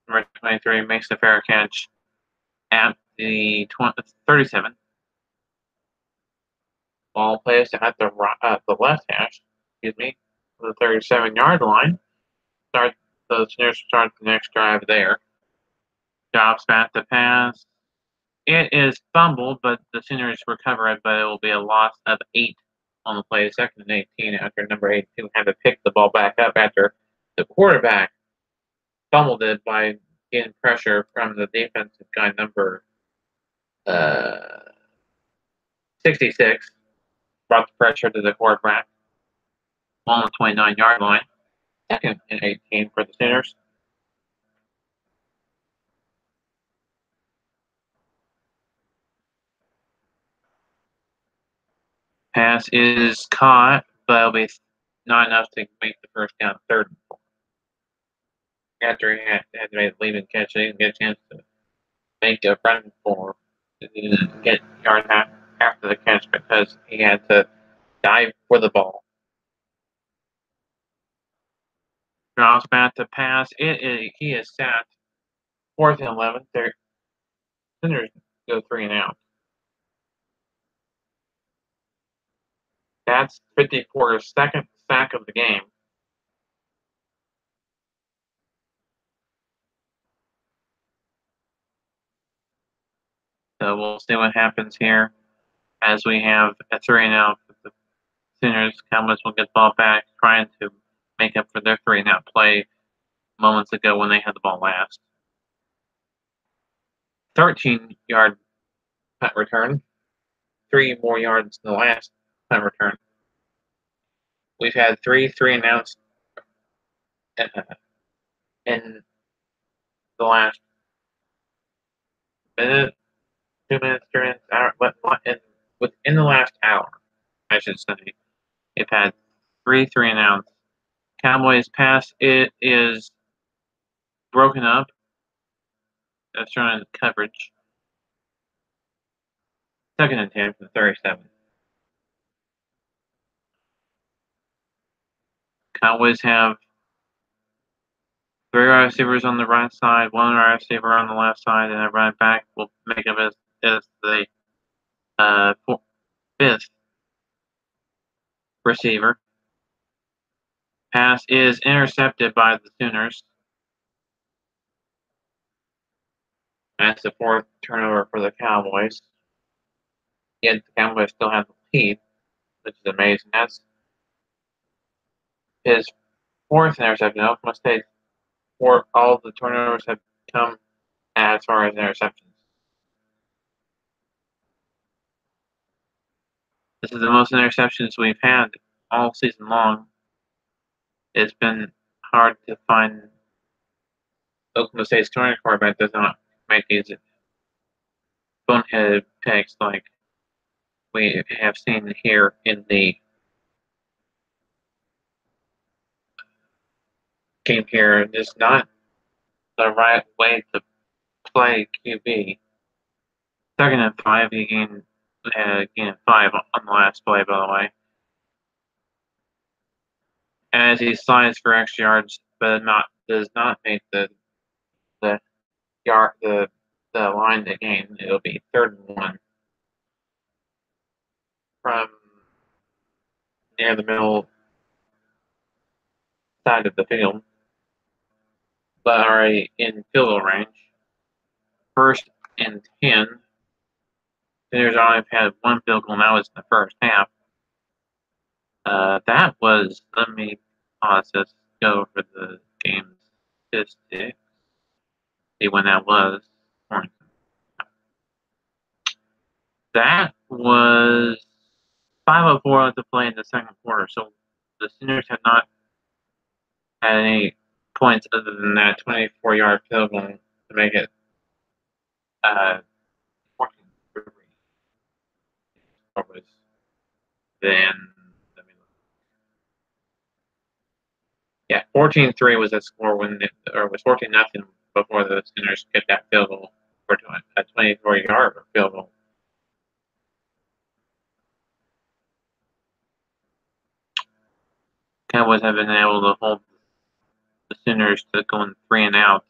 Number 23 makes the fair catch at the 37. Ball placed at the left hash, the 37-yard line. The Sooners start the next drive there. Drops back to pass. It is fumbled, but the Sooners recover it, but it will be a loss of 8 on the play. 2nd and 18 after number 82 had to pick the ball back up after the quarterback fumbled it by getting pressure from the defensive guy, number 66. Brought the pressure to the quarterback on the 29-yard line. 2nd and 18 for the Sooners. Pass is caught, but it'll be not enough to make the first down. 3rd and 4. After he had to make the lead and catch, he didn't get a chance to make a run for get yard after the catch because he had to dive for the ball. Drops back to pass. He is sacked. 4th and 11. Sooners go 3 and out. That's 54's 2nd sack of the game. So we'll see what happens here as we have a 3 and out. The Sooners, Cowboys will get the ball back, trying to make up for their 3 and out play moments ago when they had the ball last. 13-yard punt return. 3 more yards than the last punt return. We've had 3 and outs in the last minute, 2 minutes, 3 minutes, hour, within the last hour, I should say. We've had 3 and outs. Cowboys pass, it is broken up. That's trying coverage. 2nd and 10 from the 37. Cowboys have 3 wide receivers on the right side, 1 wide receiver on the left side, and a running back will make up as the 5th receiver. Pass is intercepted by the Sooners. That's the 4th turnover for the Cowboys. Yet the Cowboys still have the lead, which is amazing. That's his 4th interception. Oklahoma State, all the turnovers have come as far as interceptions. This is the most interceptions we've had all season long. It's been hard to find. Oklahoma State's starting quarterback does not make these boneheaded picks like we have seen here in the game here. It's not the right way to play QB. 2nd and 5, he gained 5 on the last play, by the way. As he slides for extra yards, but does not make the line to gain. It'll be 3rd and 1 from near the middle side of the field, but already in field goal range. 1st and 10. Sooners only had 1 field goal, and that was in the first half. That was, let me pause this, go over the game statistics, see when that was. That was 5:04 to play in the 2nd quarter, so the Sooners have not had any points other than that 24-yard field goal to make it 14-3. Then, let me look. Yeah, 14-3 was the score or was 14-0 before the Sooners kicked that field goal for a 24-yard field goal. Cowboys have been able to hold the Sooners to going 3 and out.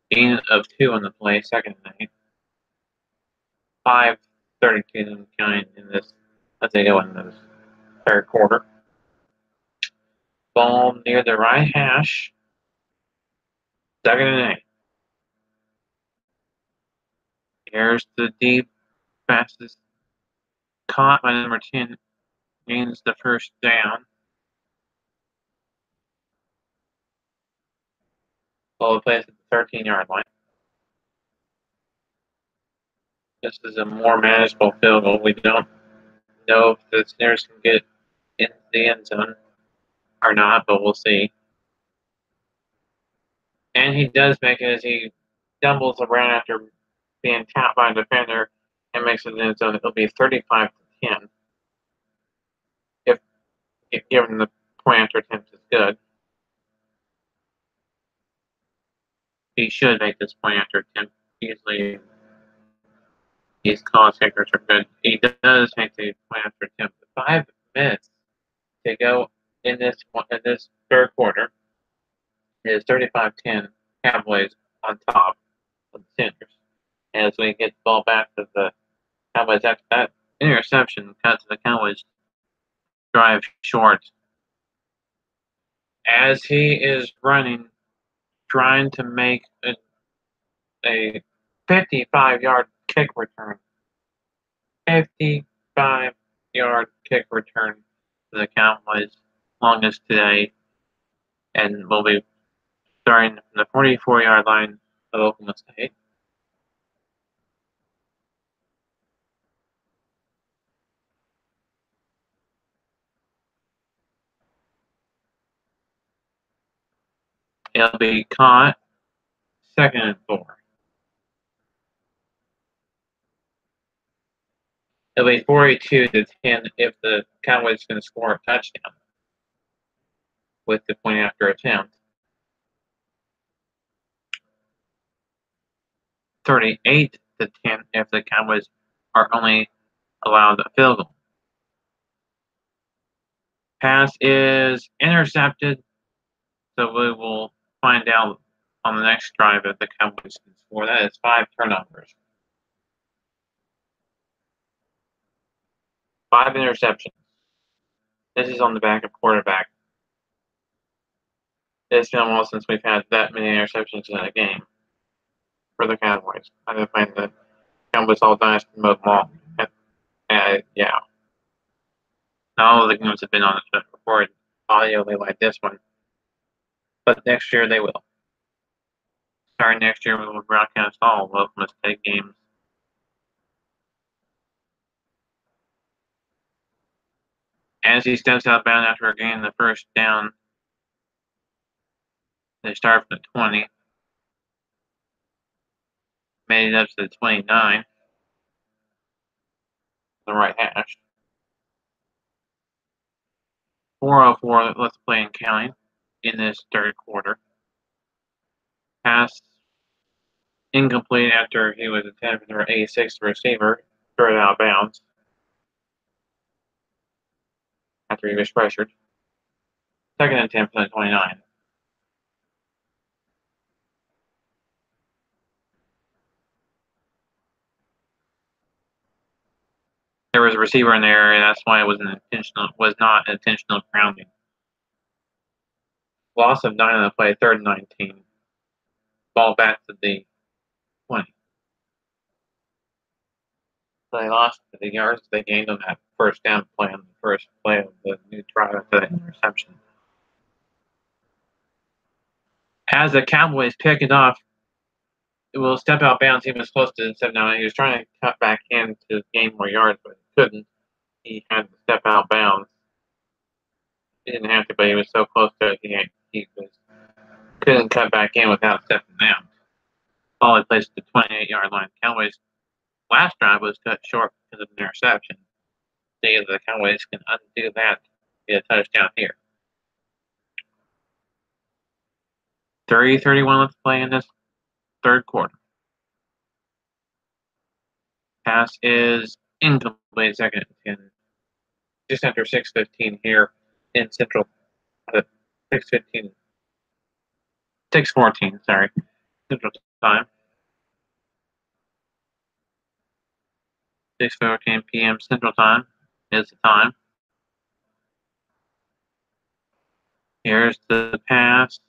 Gain of 2 on the play, 2nd and 8. 5:32 counting in this as they go in this 3rd quarter. Ball near the right hash. 2nd and 8. Here's the deep fastest caught by number 10. Gains the 1st down. Ball placed at the 13-yard line. This is a more manageable field goal. We don't know if the Sooners can get into the end zone or not, but we'll see. And he does make it as he stumbles around after being tapped by a defender and makes it in the end zone. It'll be 35-10 if given the point after attempt is good. He should make this point after attempt easily. These call takers are good. He does make the point after attempt. 5 minutes to go in this 3rd quarter. It is 35-10 Cowboys on top of the Sooners. As we get the ball back to the Cowboys after that interception, cuts the Cowboys drive short. As he is running, trying to make a 55-yard kick return. 55-yard kick return to the Cowboys, longest today, and will be starting from the 44-yard line of Oklahoma State. It'll be caught 2nd and 4. It'll be 42-10 if the Cowboys can score a touchdown. with the point after attempt. 38-10 if the Cowboys are only allowed a field goal. Pass is intercepted, so we will find out on the next drive if the Cowboys can score. That is 5 turnovers. 5 interceptions. This is on the back of quarterback. It's been a while since we've had that many interceptions in a game for the Cowboys. I don't find the Cowboys all dynasty mode long. Yeah. Not all of the games have been on the recorded audio like this one. But next year they will. Starting next year, we will broadcast all of Oklahoma State games. As he steps out bound after gaining the first down, they start from the 20. Made it up to the 29. The right hash. 4:04 left to play and counting in this third quarter. Pass incomplete after he was attempting for a 6th receiver, thrown out of bounds after he was pressured. Second attempt on the 29. There was a receiver in there, and that's why it was not an intentional grounding. Loss of 9 on the play, 3rd and 19. Ball back to the 20. So they lost the yards they gained on that first down play on the first play of the new drive after the interception. As the Cowboys pick it off, it will step out bounds. He was close to the 7 now. He was trying to cut back in to gain more yards, but he couldn't. He had to step out bounds. He didn't have to, but he was so close to it, he couldn't cut back in without stepping out. Ball he placed at the 28-yard line. Cowboys' last drive was cut short because of an interception. See if the Cowboys can undo that, get a touchdown here. 30-31 left to play in this third quarter. Pass is incomplete, 2nd and 10. Just after 6:15 here in Central. 6:15. 6:14, sorry. Central time. 6:14 p.m. Central time is the time. Here's the pass.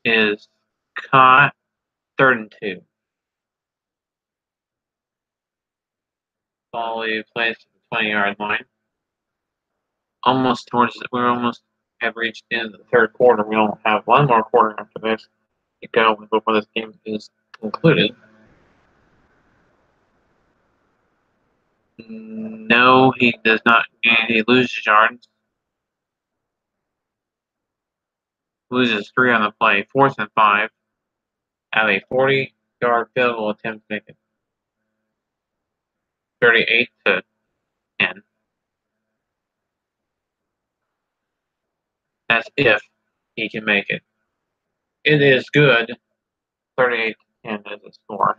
Is caught. 3rd and 2. Ball placed at the 20-yard line. We're almost have reached the end of the third quarter. We don't have one more quarter after this to go before this game is concluded. No, he does not gain. He loses yards. Loses 3 on the play. 4th and 5. Have a 40-yard field goal attempt to make it 38-10. That's if he can make it. It is good. 38-10 is the score.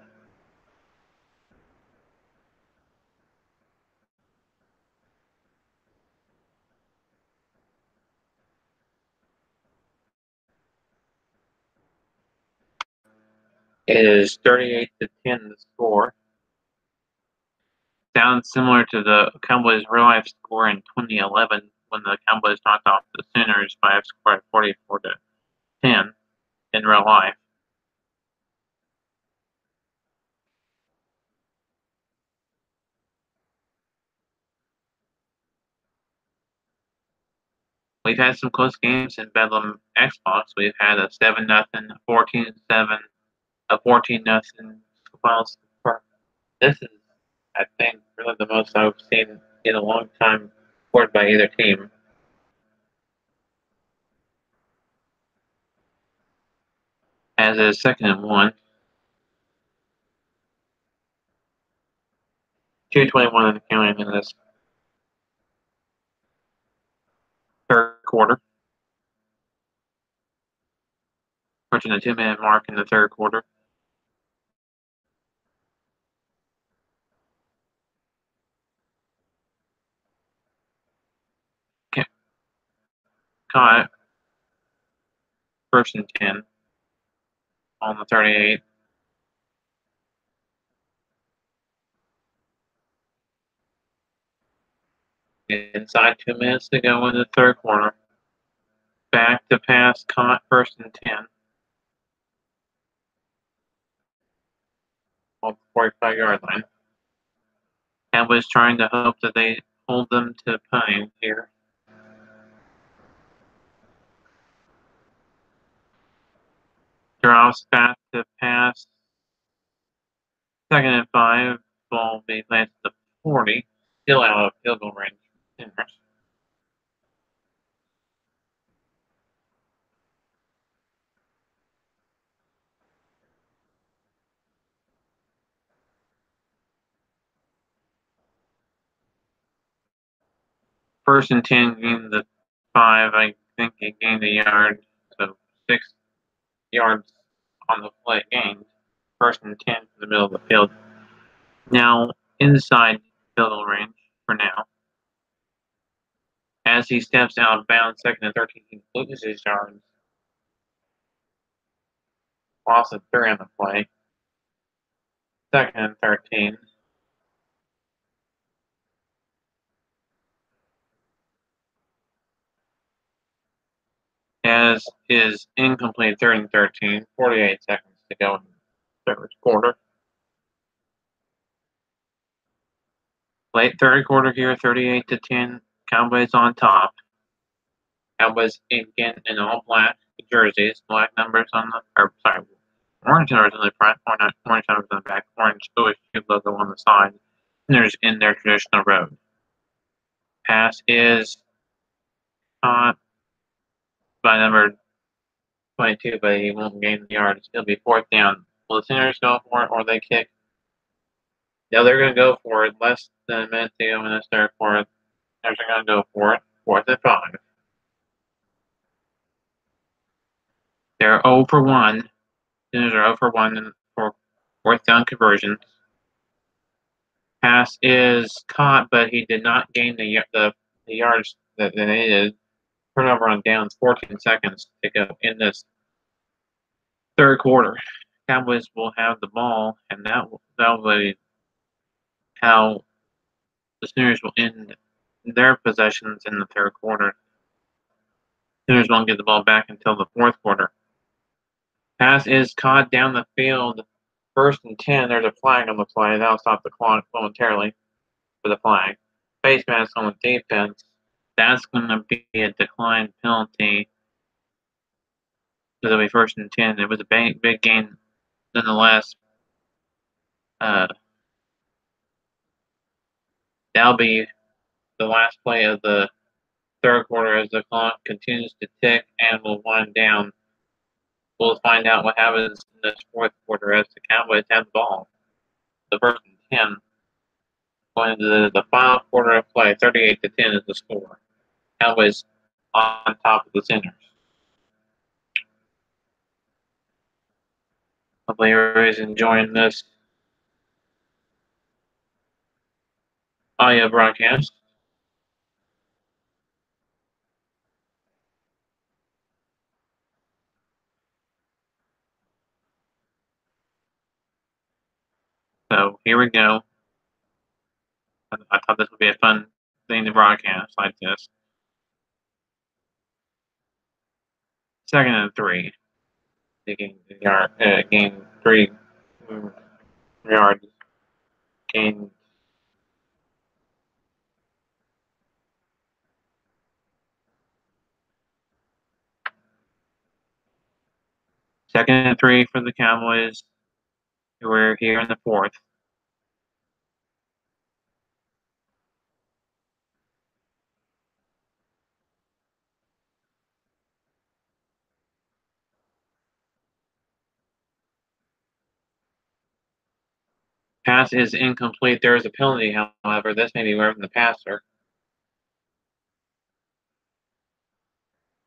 It is 38-10 the score. Sounds similar to the Cowboys' real-life score in 2011 when the Cowboys knocked off the Sooners by a score of 44-10 in real life. We've had some close games in Bedlam Xbox. We've had a 7-0, 14-7, a 14-0. Well, this is, I think, really the most I've seen in a long time scored by either team. As a 2nd and 1. 2:21 in the counting in this third quarter. approaching the 2-minute mark in the third quarter. Caught. First and 10 on the 38. Inside 2 minutes to go in the third quarter. Back to pass, caught, first and 10. On the 45-yard line. And was trying to hope that they hold them to punting here. Drops back to pass. 2nd and 5. Ball being placed at the 40. Still out of field goal range. First and 10 gained the 5. I think it gained a yard. So 6 yards on the play gained. First and 10 in the middle of the field. Now inside field goal range for now. As he steps out of bounds, 2nd and 13, he loses his yards. Loss of 3 on the play. 2nd and 13. As is incomplete 3rd and 13. 48 seconds to go in the third quarter. Late third quarter here, 38-10. Cowboys on top. Cowboys again in all black jerseys, black numbers on the, orange numbers on the front, orange numbers on the back, orange OSU logo on the side. And there's in their traditional road. Pass is caught by number 22, but he won't gain the yards. It'll be 4th down. Will the Sooners go for it or they kick? No, they're going to go for it. Less than a minute to go in this third quarter. They're going to go for it. 4th and 5. They're 0 for 1. Sooners are 0 for 1 for 4th down conversions. Pass is caught, but he did not gain the yards that they needed. Turnover on downs, 14 seconds to go in this third quarter. Cowboys will have the ball, and that will be how the Sooners will end their possessions in the third quarter. Sooners won't get the ball back until the fourth quarter. Pass is caught down the field. 1st and 10. There's a flag on the play. That'll stop the clock momentarily for the flag. Face mask on the defense. That's going to be a decline penalty. It'll be 1st and 10. It was a big gain nonetheless. That'll be the last play of the third quarter as the clock continues to tick and will wind down. We'll find out what happens in this fourth quarter as the Cowboys have the ball. The 1st and 10. Going into the final quarter of play, 38-10 is the score. Cowboys on top of the Sooners. Hopefully everybody's enjoying this audio broadcast. So here we go. I thought this would be a fun thing to broadcast like this. 2nd and 3. They gain 3 yards. Gain 2nd and 3 for the Cowboys. We're here in the fourth. Pass is incomplete. There is a penalty, however. This may be away from the passer.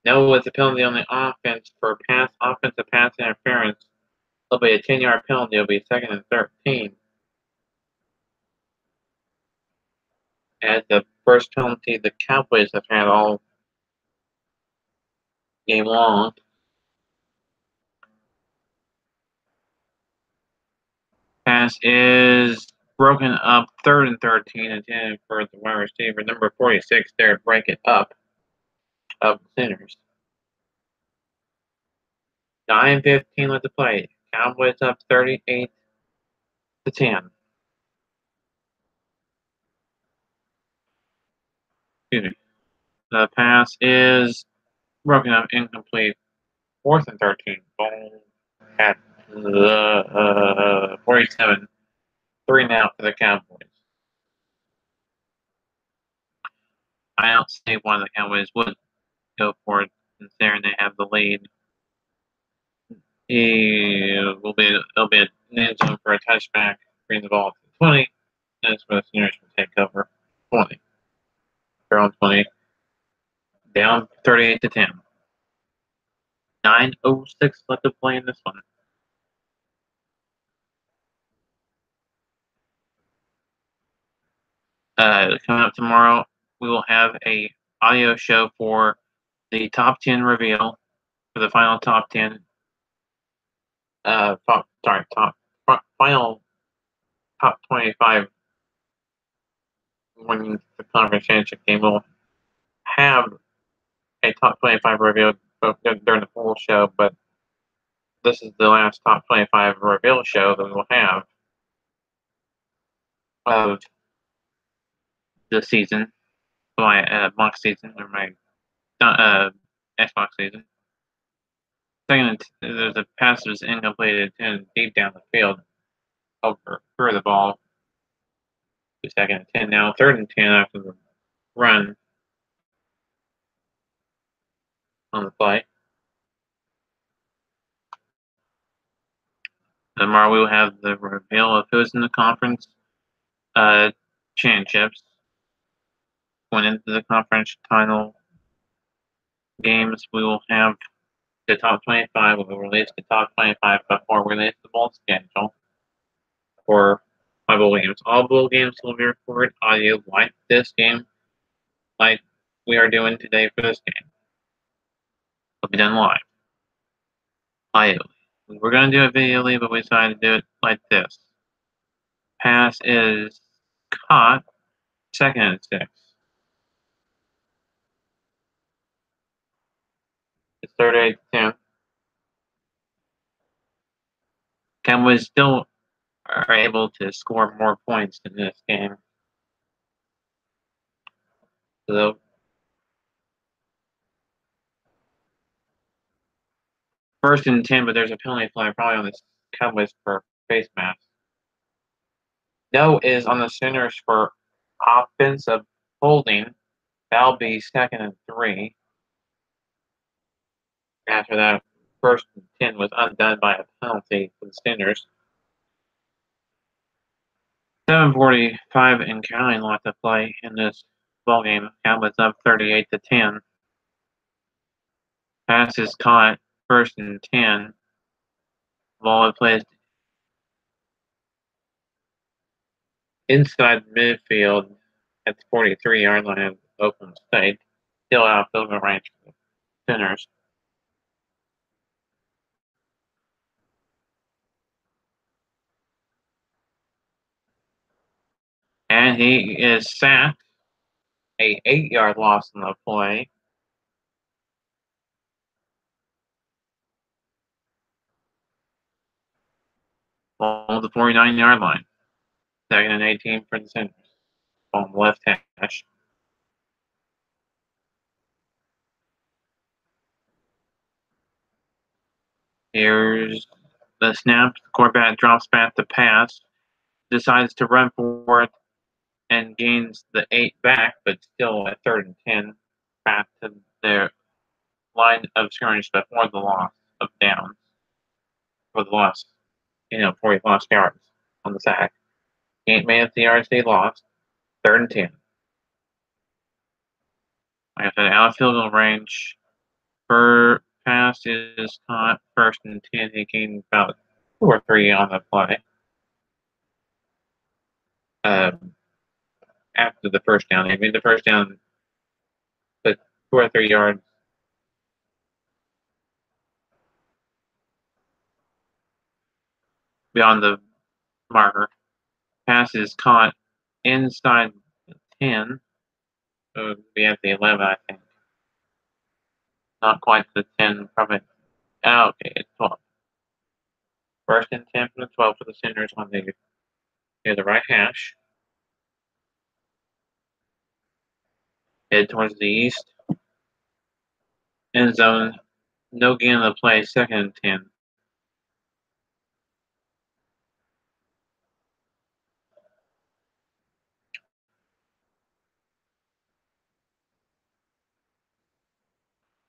No, it's a penalty on the offense for offensive pass interference. It'll be a 10-yard penalty. It'll be 2nd and 13. And the first penalty the Cowboys have had all game long. Pass is broken up, 3rd and 13, intended for the wide receiver, number 46 there, break it up of Sinners. 9:15 left to play. Cowboys up 38-10. Excuse me. The pass is broken up, incomplete. 4th and 13. Ball at the 47. 3 now for the Cowboys. I don't see why the Cowboys would go for it, considering they have the lead. It'll be an end zone for a touchback. Bring the ball to 20. That's where the Sooners will take over. 20. They're on 20. Down 38-10. 9:06 left to play in this one. Coming up tomorrow, we will have a audio show for the top 10 reveal for the final top 10. Final top 25 winning the conference championship game. We'll have a top 25 reveal during the full show, but this is the last top 25 reveal show that we'll have of the season, my mock season, or my Xbox season. Second, there's a pass that was incomplete and deep down the field over through the ball. 2nd and 10 now. 3rd and 10 after the run on the play. Tomorrow we will have the reveal of who's in the conference championships. Going into the conference title games, we will have the top 25. We'll release the top 25 before we release the bowl schedule for my bowl games. All bowl games will be recorded audio like this game, like we are doing today for this game. It'll be done live. Audio. We were going to do it videoly, but we decided to do it like this. Pass is caught. 2nd and 6. It's 38-10. Cowboys still are able to score more points in this game. So, first and 10, but there's a penalty flag probably on the Cowboys for face mask. No is on the Sooners for offensive holding. That'll be 2nd and 3. After that, 1st and 10 was undone by a penalty for the Sooners. 7:45 and counting left to play in this ball game. Cowboys up 38-10. Pass is caught. 1st and 10. Ball placed inside midfield at the 43-yard line of Oakland State. Still out of field goal range for the Sooners. And he is sacked. A 8-yard loss on the play. On the 49-yard line. 2nd and 18 for the Sooners. On the left hash. Here's the snap. The quarterback drops back to pass. Decides to run for it and gains the 8 back, but still at 3rd and 10. Back to their line of scrimmage before the loss of downs. For the loss, 40 lost yards on the sack. 8 made up the yards they lost. 3rd and 10. Like I said, out of field goal range. Pass is caught, 1st and 10. He gained about 2 or 3 on the play. After the first down. I mean, the first down, but 2 or 3 yards. Beyond the marker. Pass is caught inside the 10. So it would be at the 11, I think. Not quite the 10, probably. Oh, okay, it's 12. 1st and 10 from the 12 for the Sooners on the near the right hash. Head towards the east. End zone. No gain on the play. 2nd and 10.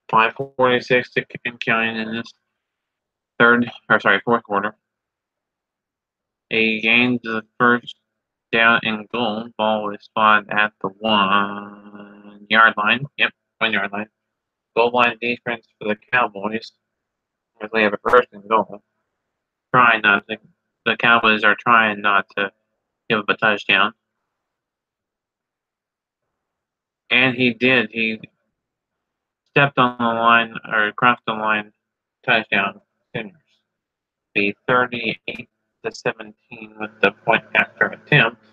.546 to keep counting in this fourth quarter. He gained the first down and goal. Ball was spotted at the 1 yard line. Yep, 1 yard line. Goal line defense for the Cowboys. As they have a 1st and goal. The Cowboys are trying not to give up a touchdown. And he did. He stepped on the line or crossed the line. Touchdown. Sooners. The 38-17 with the point after attempt.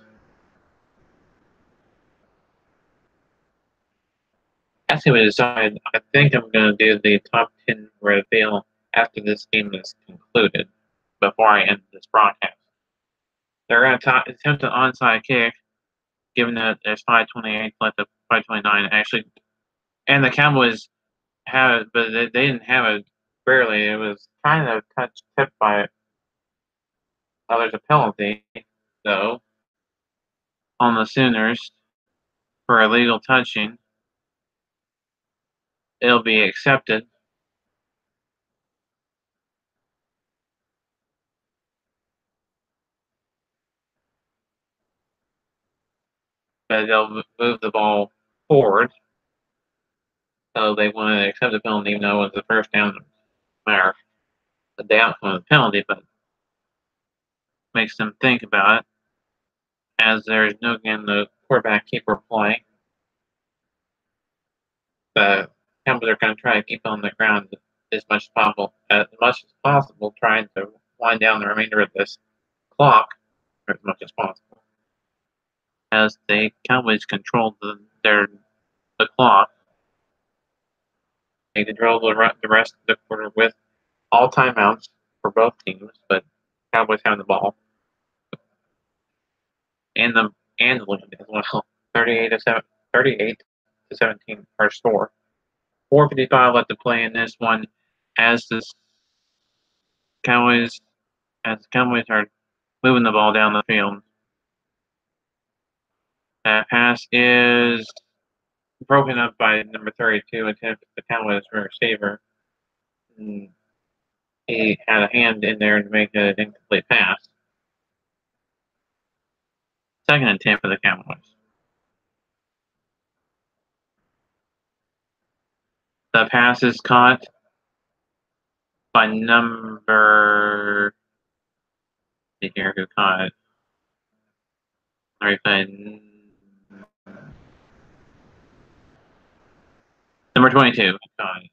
Actually, we decided, I think I'm going to do the top 10 reveal after this game is concluded, before I end this broadcast. They're going to attempt an onside kick, given that there's 5:28 left of 5:29, actually. And the Cowboys have it, but they didn't have it barely. It was kind of tipped by it. Oh, there's a penalty, though, on the Sooners for illegal touching. It'll be accepted. But they'll move the ball forward. So they want to accept the penalty, even though it was the first down, or the outcome of the penalty, but makes them think about it, as there's no again the quarterback keeper play. The Cowboys are going to try to keep on the ground as much as possible, trying to wind down the remainder of this clock as much as possible. As the Cowboys control the clock, they control the rest of the quarter with all timeouts for both teams, but Cowboys have the ball and the lead as well. 38 to 17 our score. 4:55 left to play in this one, as the Cowboys are moving the ball down the field. That pass is broken up by number 32, attempt the Cowboys receiver. He had a hand in there to make an incomplete pass. 2nd and 10 for the Cowboys. The pass is caught by number. See here who caught it. Number 22 caught it.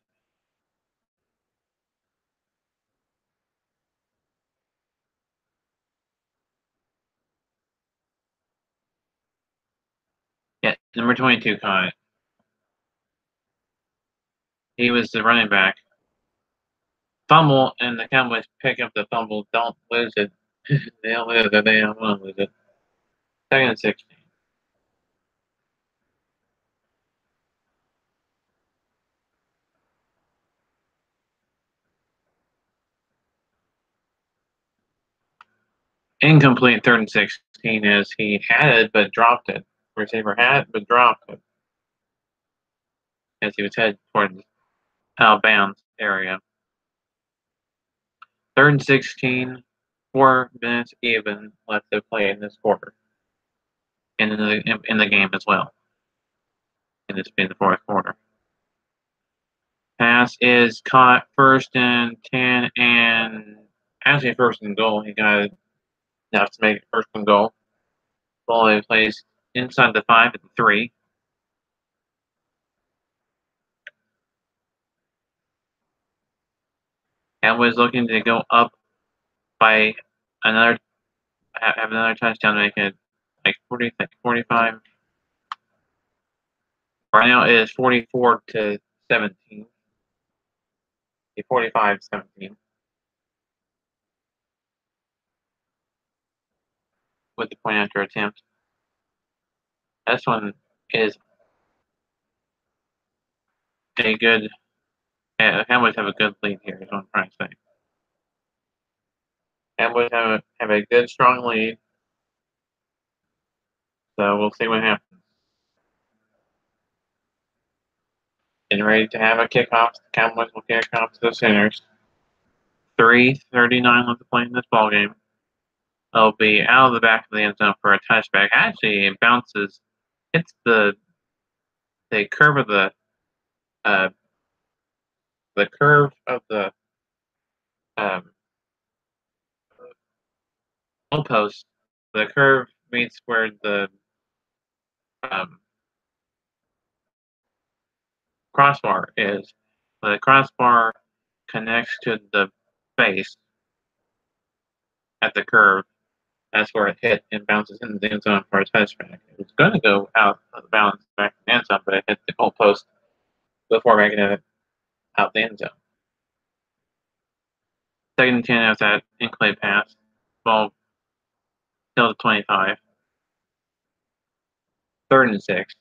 Yeah, number 22 caught it. He was the running back. Fumble, and the Cowboys pick up the fumble. Don't lose it. They don't lose it. They don't want to lose it. 2nd and 16. Incomplete 3rd and 16, as he had it but dropped it. Receiver had it but dropped it, as he was headed towards out of bounds area. 3rd and 16, 4 minutes even left to play in this quarter. And in the game as well. And this being the fourth quarter. Pass is caught, 1st and 10, and actually 1st and goal. He got enough to make it 1st and goal. Ball is placed inside the 5 at the 3. Cowboys looking to go up by have another touchdown to make it like 45. Right now it is 44-17. 45-17. With the point after attempt. This one is a good. Cowboys have a good lead here. Is what I'm trying to say. Cowboys have a good, strong lead. So we'll see what happens. Getting ready to have a kickoff. The Cowboys will kick off to the Sooners. 3:39 left to play in this ball game. It'll be out of the back of the end zone for a touchback. Actually, it bounces, hits the curve of the goalpost. The curve meets where the crossbar is. The crossbar connects to the base at the curve. That's where it hit and bounces into the end zone for a touchback. It was going to go out of bounds back in the end zone, but it hit the goalpost before making it out the end zone. 2nd and 10 after that incomplete pass. Ball still to 25. 3rd and 6.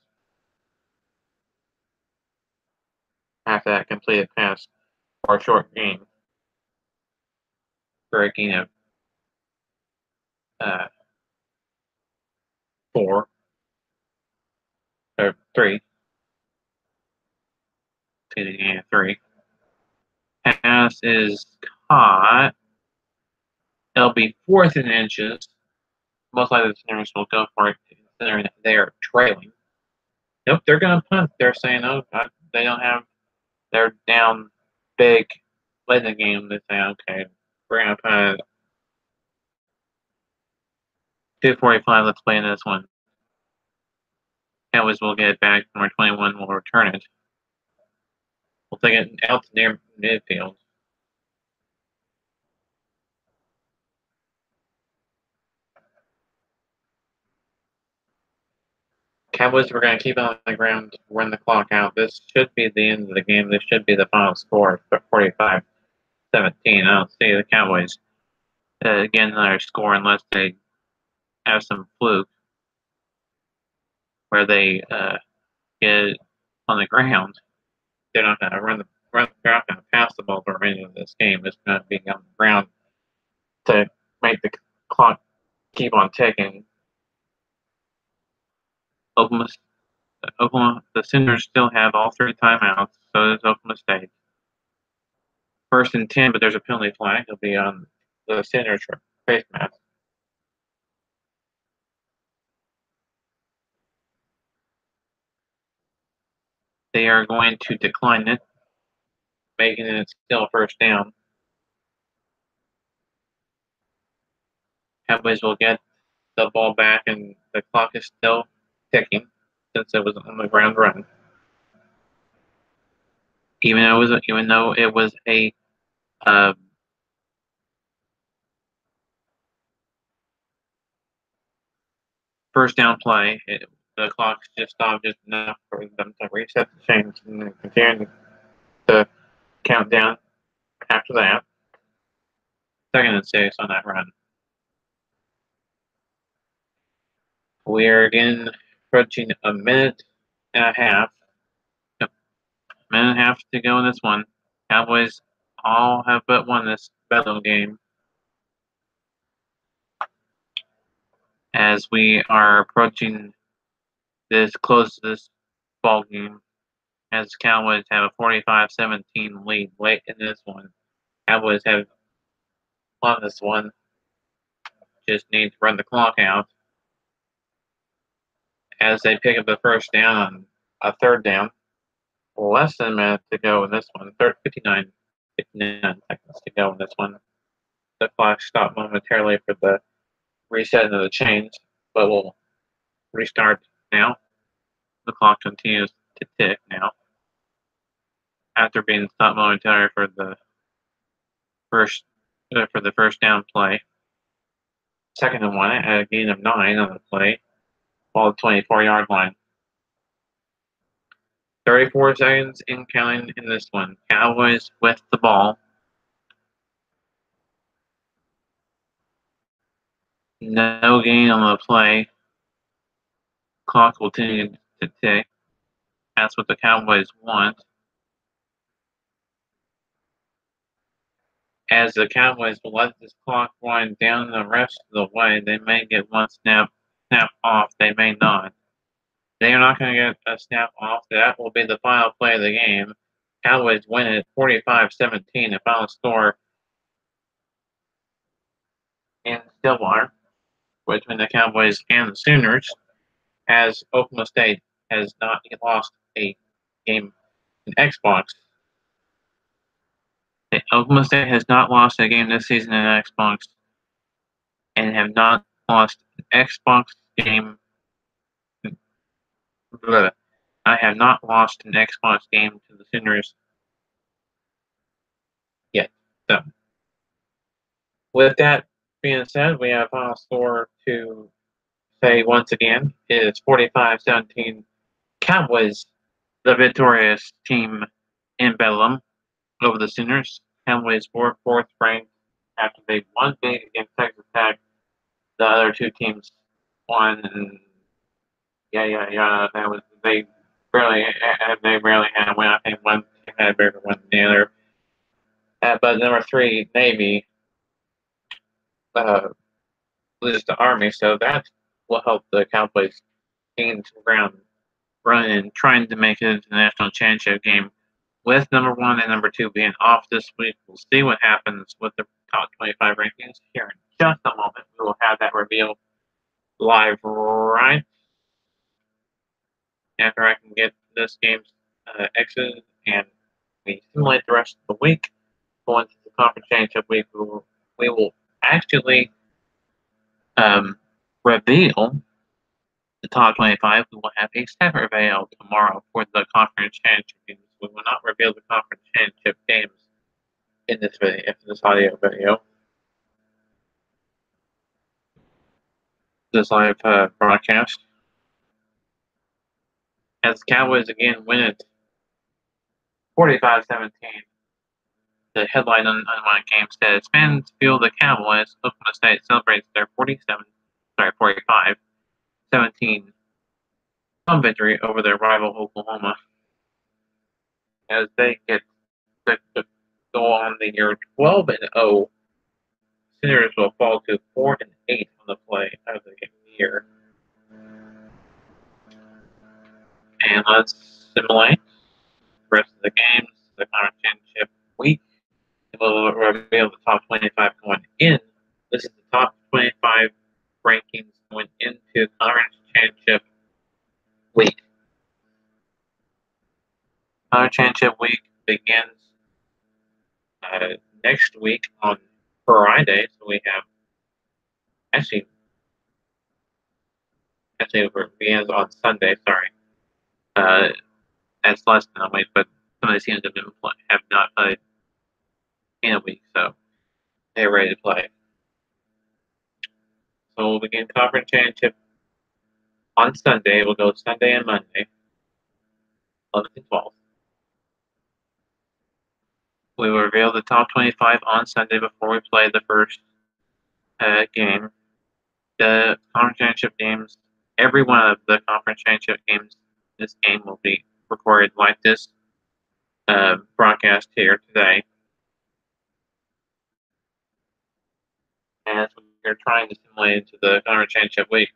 After that completed pass for a short gain. For a gain of 4 or 3. Excuse me, gain of 3. Pass is caught. It'll be 4th and inches. Most likely the Sooners will go for it considering they are trailing. Nope, they're going to punt. They're saying, oh, they don't have, they're down big late in the game. They say, okay, we're going to punt. 2:45, let's play in this one. Cowboys will get it back. Number 21 will return it. We'll take it out to near midfield. Cowboys are going to keep it on the ground, run the clock out. This should be the end of the game. This should be the final score, 45-17. I don't see the Cowboys getting another score unless they have some fluke where they get on the ground. They're not going to run the ground and pass the ball for the remainder of this game. It's going to be on the ground to make the clock keep on ticking. Oklahoma, the Sooners still have all 3 timeouts, so does Oklahoma State. 1st and 10, but there's a penalty flag. It'll be on the Sooners face mask. They are going to decline it, making it still 1st down. Cowboys will get the ball back, and the clock is still ticking since it was on the ground run. Even though it was a first down play, the clock just stopped just enough for them to reset the chains and continue to count down after that. 2nd and 6 on that run. We are again approaching a minute and a half. Yep. A minute and a half to go in this one. Cowboys all have but won this Bedlam game. As we are approaching this close to this ball game, as Cowboys have a 45-17 lead late in this one. Cowboys have won this one. Just need to run the clock out. As they pick up the 1st down on a 3rd down. less than a minute to go in this one. 59 seconds to go in this one. The clock stopped momentarily for the resetting of the chains, but we'll restart now. The clock continues to tick now. After being stopped momentarily for the first down play. Second and 1 at a gain of 9 on the play, ball 24-yard line. 34 seconds in counting in this one. Cowboys with the ball. No gain on the play. Clock will continue to tick. That's what the Cowboys want. As the Cowboys will let this clock wind down the rest of the way, they may get one snap off. They may not. They are not going to get a snap off. That will be the final play of the game. Cowboys win it 45-17. The final score in Stillwater between the Cowboys and the Sooners, as Oklahoma State has not lost a game in Xbox. Oklahoma State has not lost a game this season in Xbox and have not lost an Xbox game. I have not lost an Xbox game to the Sooners yet. So, with that being said, we have a final score to say once again is 45-17. Cowboys, the victorious team in Bedlam over the Sooners. Cowboys were fourth ranked after they won big against Texas Tech. The other two teams won, and that was they barely had a win. I think one team had a bigger win than the other. But number 3, Navy, loses to Army, so that will help the Cowboys gain some ground running, trying to make it into the national championship game. With number 1 and number 2 being off this week, we'll see what happens with the top 25 rankings here in just a moment. We will have that reveal live right after I can get this game's exited and we simulate the rest of the week. Going to the conference championship week, we will actually reveal the top 25. We will have a separate veil tomorrow for the conference championship games. We will not reveal the conference championship games in this video, in this audio video. This live broadcast. As the Cowboys again win it 45-17. The headline on my game says, fans feel the Cowboys. Oklahoma State celebrates their 45-17 home victory over their rival Oklahoma. As they get to go on the year 12-0, Sooners will fall to 4-8 on the play of the year. And let's simulate the rest of the games, the conference championship week. We'll reveal the top 25 going in. This is the top 25 rankings going into conference championship week. Conference championship week begins next week on Friday. So we have actually it begins on Sunday. Sorry, that's less than a week, but some of the teams have not played in a week, so they're ready to play. So we'll begin conference championship on Sunday. We'll go Sunday and Monday, 11th and 12th. We will reveal the top 25 on Sunday before we play the first game. The conference championship games, every one of the conference championship games, this game will be recorded like this broadcast here today. As we're trying to simulate into the conference championship week,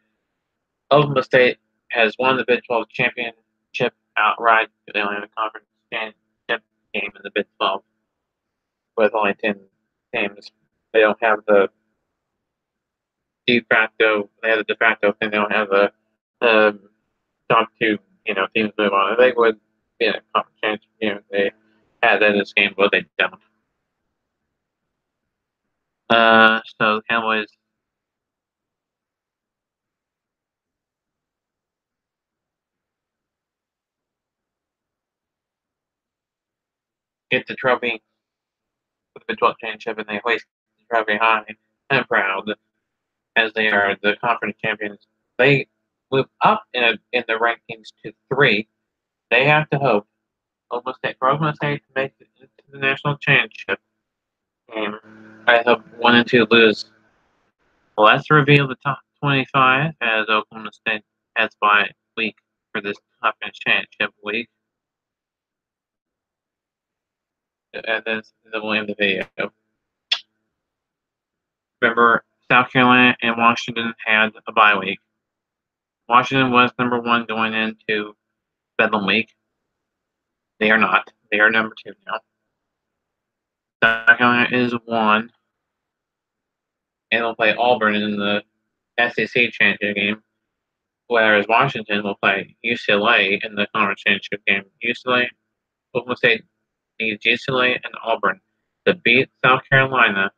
Oklahoma State has won the Big 12 championship outright. They only have a conference championship game in the Big 12 with only 10 teams. They don't have the de facto. They have the de facto thing. They don't have the top 2 teams move on. If they would, be in a conference championship game if they had that in this game, but they don't. So the Cowboys get the trophy for the Big 12 championship, and they hoist the trophy high and proud as they are the conference champions. They move up in the rankings to 3. They have to hope Oklahoma State to make it into the national championship game. I hope 1 and 2 lose. Let's reveal the top 25 as Oklahoma State has bye week for this conference championship week. And then we'll end the video. Remember, South Carolina and Washington had a bye week. Washington was number 1 going into Bedlam week. They are not. They are number 2 now. South Carolina is 1. And they'll play Auburn in the SEC championship game. Whereas Washington will play UCLA in the conference championship game. Oklahoma State needs UCLA and Auburn to beat South Carolina.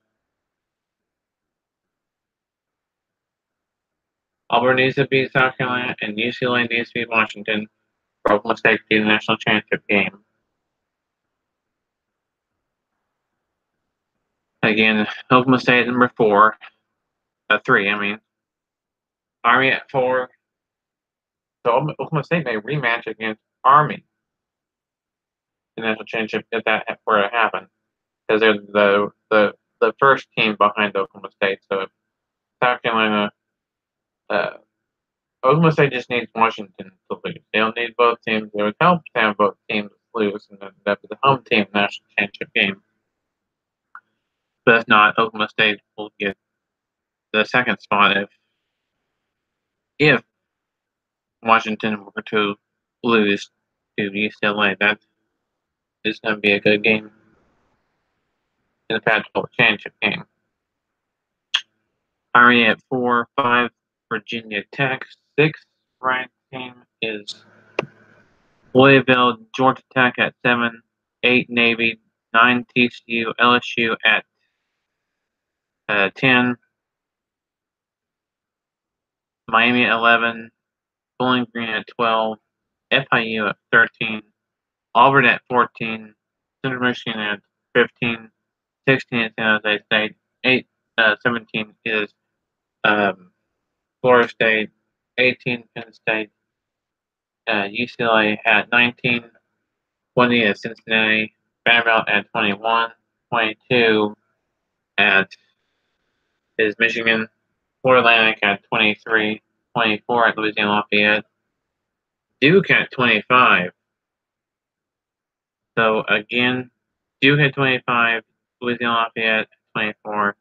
Auburn needs to beat South Carolina, and UCLA needs to beat Washington for Oklahoma State to be the national championship game. Again, Oklahoma State number 3. Army at 4. So Oklahoma State may rematch against Army in the national championship if that were to happen, because they're the first team behind Oklahoma State. So if South Carolina, Oklahoma State just needs Washington to lose. They don't need both teams. It would help to have both teams lose, and then that'd be the home team national championship game. But if not, Oklahoma State will get the second spot if Washington were to lose to UCLA. That is going to be a good game in the Pac-12 championship game. Army at 4, 5, Virginia Tech. 6th ranked team is Louisville. Georgia Tech at 7, 8 Navy, 9 TCU, LSU at 10, Miami at 11, Bowling Green at 12, FIU at 13, Auburn at 14, Central Michigan at 15, 16 is San Jose State, 17 is Florida State, 18 Penn State, UCLA at 19, 20 is Cincinnati, Vanderbilt at 21, 22 is Michigan, Florida Atlantic at 23, 24 at Louisiana Lafayette, Duke at 25. So again, Duke at 25, Louisiana Lafayette at 24,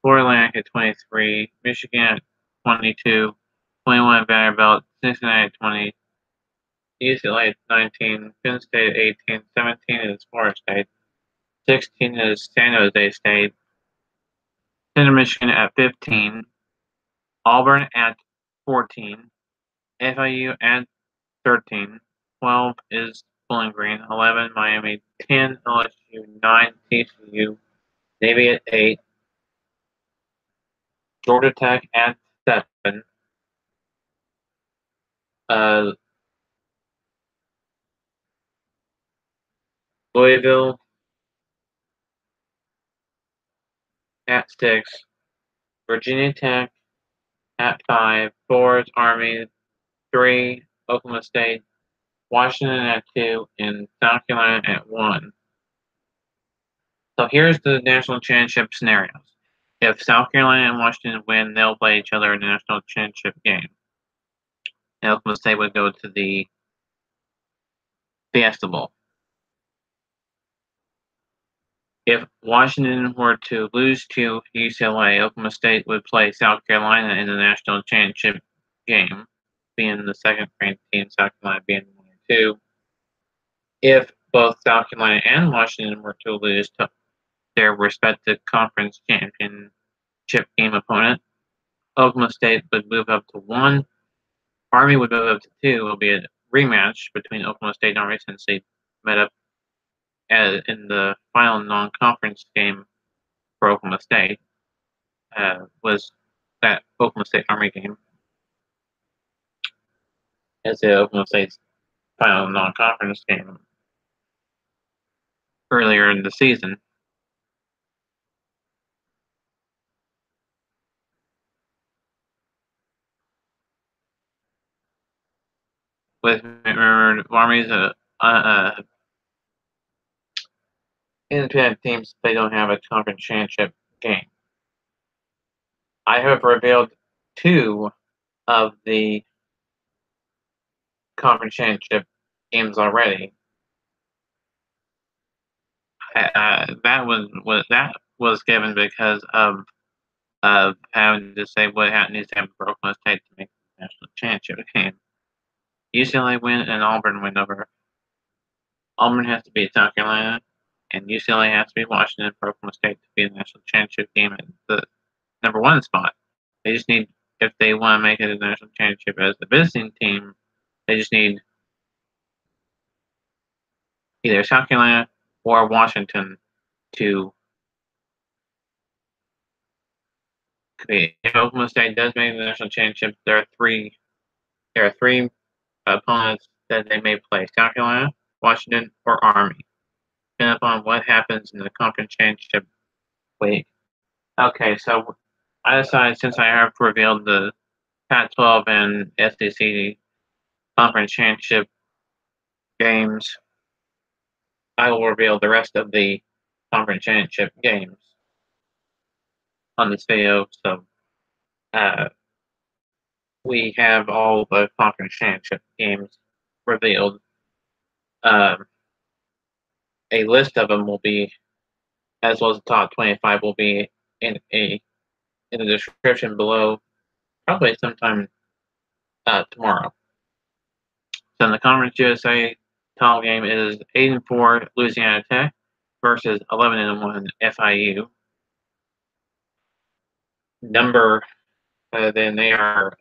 Florida Atlantic at 23, Michigan at 22, 21 Vanderbilt, Cincinnati at 20, UCLA at 19, Penn State at 18, 17 is Florida State, 16 is San Jose State, Central Michigan at 15, Auburn at 14, FIU at 13, 12 is Bowling Green, 11 Miami, 10 LSU, 9 TCU, Navy at 8, Georgia Tech at 7, Louisville at 6, Virginia Tech at 5, 4 is Army, 3 Oklahoma State, Washington at 2, and South Carolina at 1. So here's the national championship scenarios. If South Carolina and Washington win, they'll play each other in the national championship game. And Oklahoma State would go to the Fiesta Bowl. If Washington were to lose to UCLA, Oklahoma State would play South Carolina in the national championship game, being the second-ranked team, South Carolina being 1 or 2. If both South Carolina and Washington were to lose to their respective conference championship game opponent, Oklahoma State would move up to 1, Army would move up to 2, albeit rematch between Oklahoma State and Army, since they met up in the final non-conference game for Oklahoma State, was that Oklahoma State Army game. It's the Oklahoma State's final non-conference game earlier in the season. With Army's independent teams, they don't have a conference championship game. I have revealed 2 of the conference championship games already. That was given because of having to say what needs to happen for Oklahoma State to make the national championship game. UCLA win and Auburn win over. Auburn has to beat South Carolina, and UCLA has to beat Washington for Oklahoma State to be in the national championship game at the #1 spot. They just need, if they want to make it a national championship as the visiting team, they just need either South Carolina or Washington to create. If Oklahoma State does make the national championship, there are three opponents that they may play: South Carolina, Washington, or Army, depending upon what happens in the conference championship week. Okay, so I decided, since I have revealed the Pac-12 and SEC conference championship games, I will reveal the rest of the conference championship games on this video. So we have all the conference championship games revealed. A list of them will be, as well as the top 25, will be in the description below, probably sometime tomorrow. So in the Conference USA title game is 8-4 Louisiana Tech versus 11-1 FIU. Then they are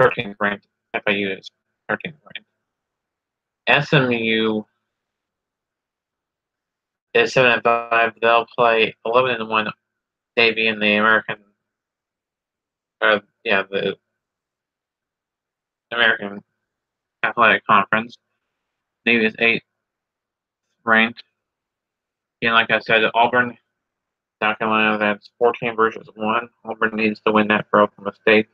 13th ranked. FIU is 13th ranked. SMU is 7-5. They'll play 11-1 Navy in the American. The American Athletic Conference. Navy is 8th ranked. And like I said, Auburn, South Carolina, that's 14 versus 1. Auburn needs to win that for Oklahoma State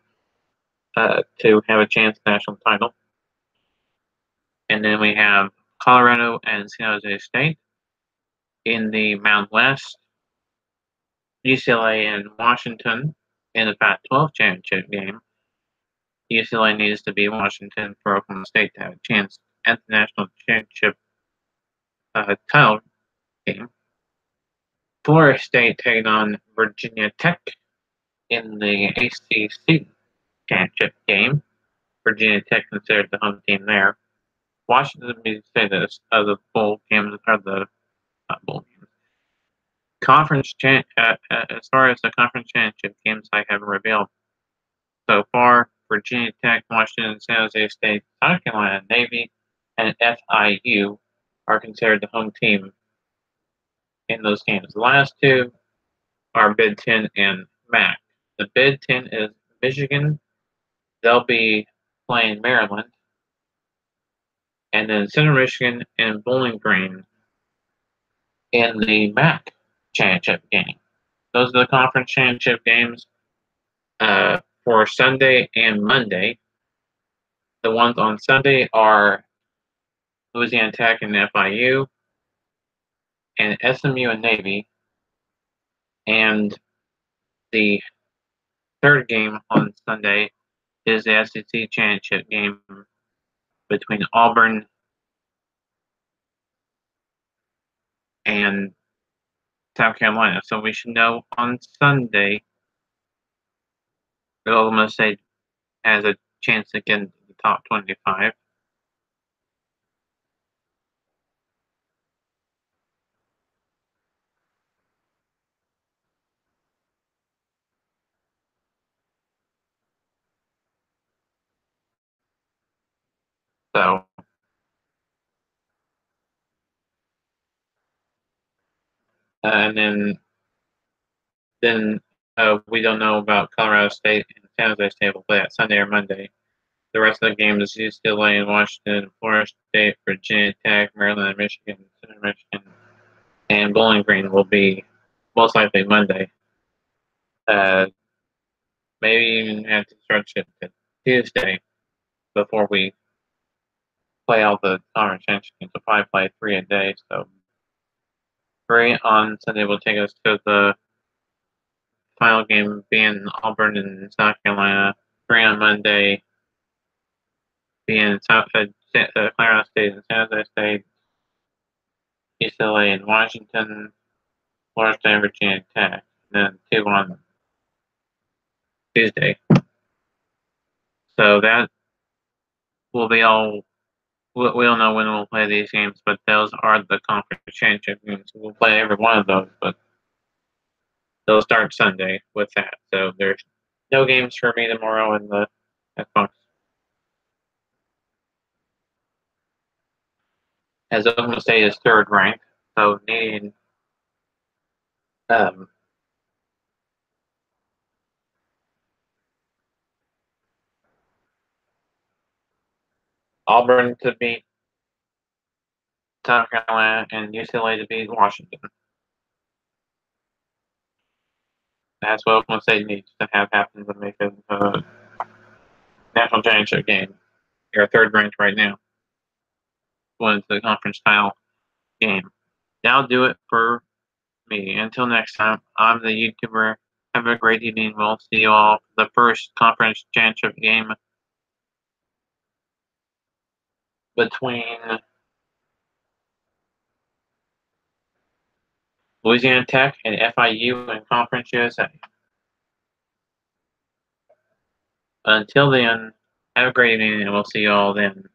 to have a chance at the national title. And then we have Colorado and San Jose State. In the Mountain West, UCLA and Washington in the Pac-12 championship game. UCLA needs to beat Washington for Oklahoma State to have a chance at the national championship title game. Florida State taking on Virginia Tech in the ACC championship game. Virginia Tech considered the home team there. Washington, we say this, the bowl games are the bowl games. As far as the conference championship games I have revealed so far, Virginia Tech, Washington, San Jose State, South Carolina, Navy, and FIU are considered the home team in those games. The last 2 are Big Ten and MAC. The Big Ten is Michigan. They'll be playing Maryland. And then Central Michigan and Bowling Green in the MAC championship game. Those are the conference championship games for Sunday and Monday. The ones on Sunday are Louisiana Tech and FIU, and SMU and Navy. And the third game on Sunday is the SEC championship game between Auburn and South Carolina. So we should know on Sunday that Oklahoma State has a chance to get into the top 25. So And then we don't know about Colorado State and San Jose State. Will play that Sunday or Monday. The rest of the game is UCLA and Washington, Florida State, Virginia Tech, Maryland and Michigan, Central Michigan, and Bowling Green will be most likely Monday. Maybe even have to stretch it to Tuesday before we play all the conference games. We'll probably play 3 a day. So 3 on Sunday will take us to the final game being Auburn and South Carolina. 3 on Monday being Colorado State and San Jose State, UCLA and Washington, Florida State and Virginia Tech. And then 2 on Tuesday. So that will be all. We don't know when we'll play these games, but those are the conference championship games. We'll play every one of those, but they'll start Sunday with that. So there's no games for me tomorrow in the Xbox. As Oklahoma State is 3rd ranked, so needing Auburn to beat South Carolina and UCLA to beat Washington. That's what Oklahoma State needs to have happen to make a national championship game. You're 3rd ranked right now. Wins the conference title game. That'll do it for me. Until next time, I'm the YouTuber. Have a great evening. We'll see you all for the first conference championship game between Louisiana Tech and FIU in Conference USA. Until then, have a great evening, and we'll see you all then.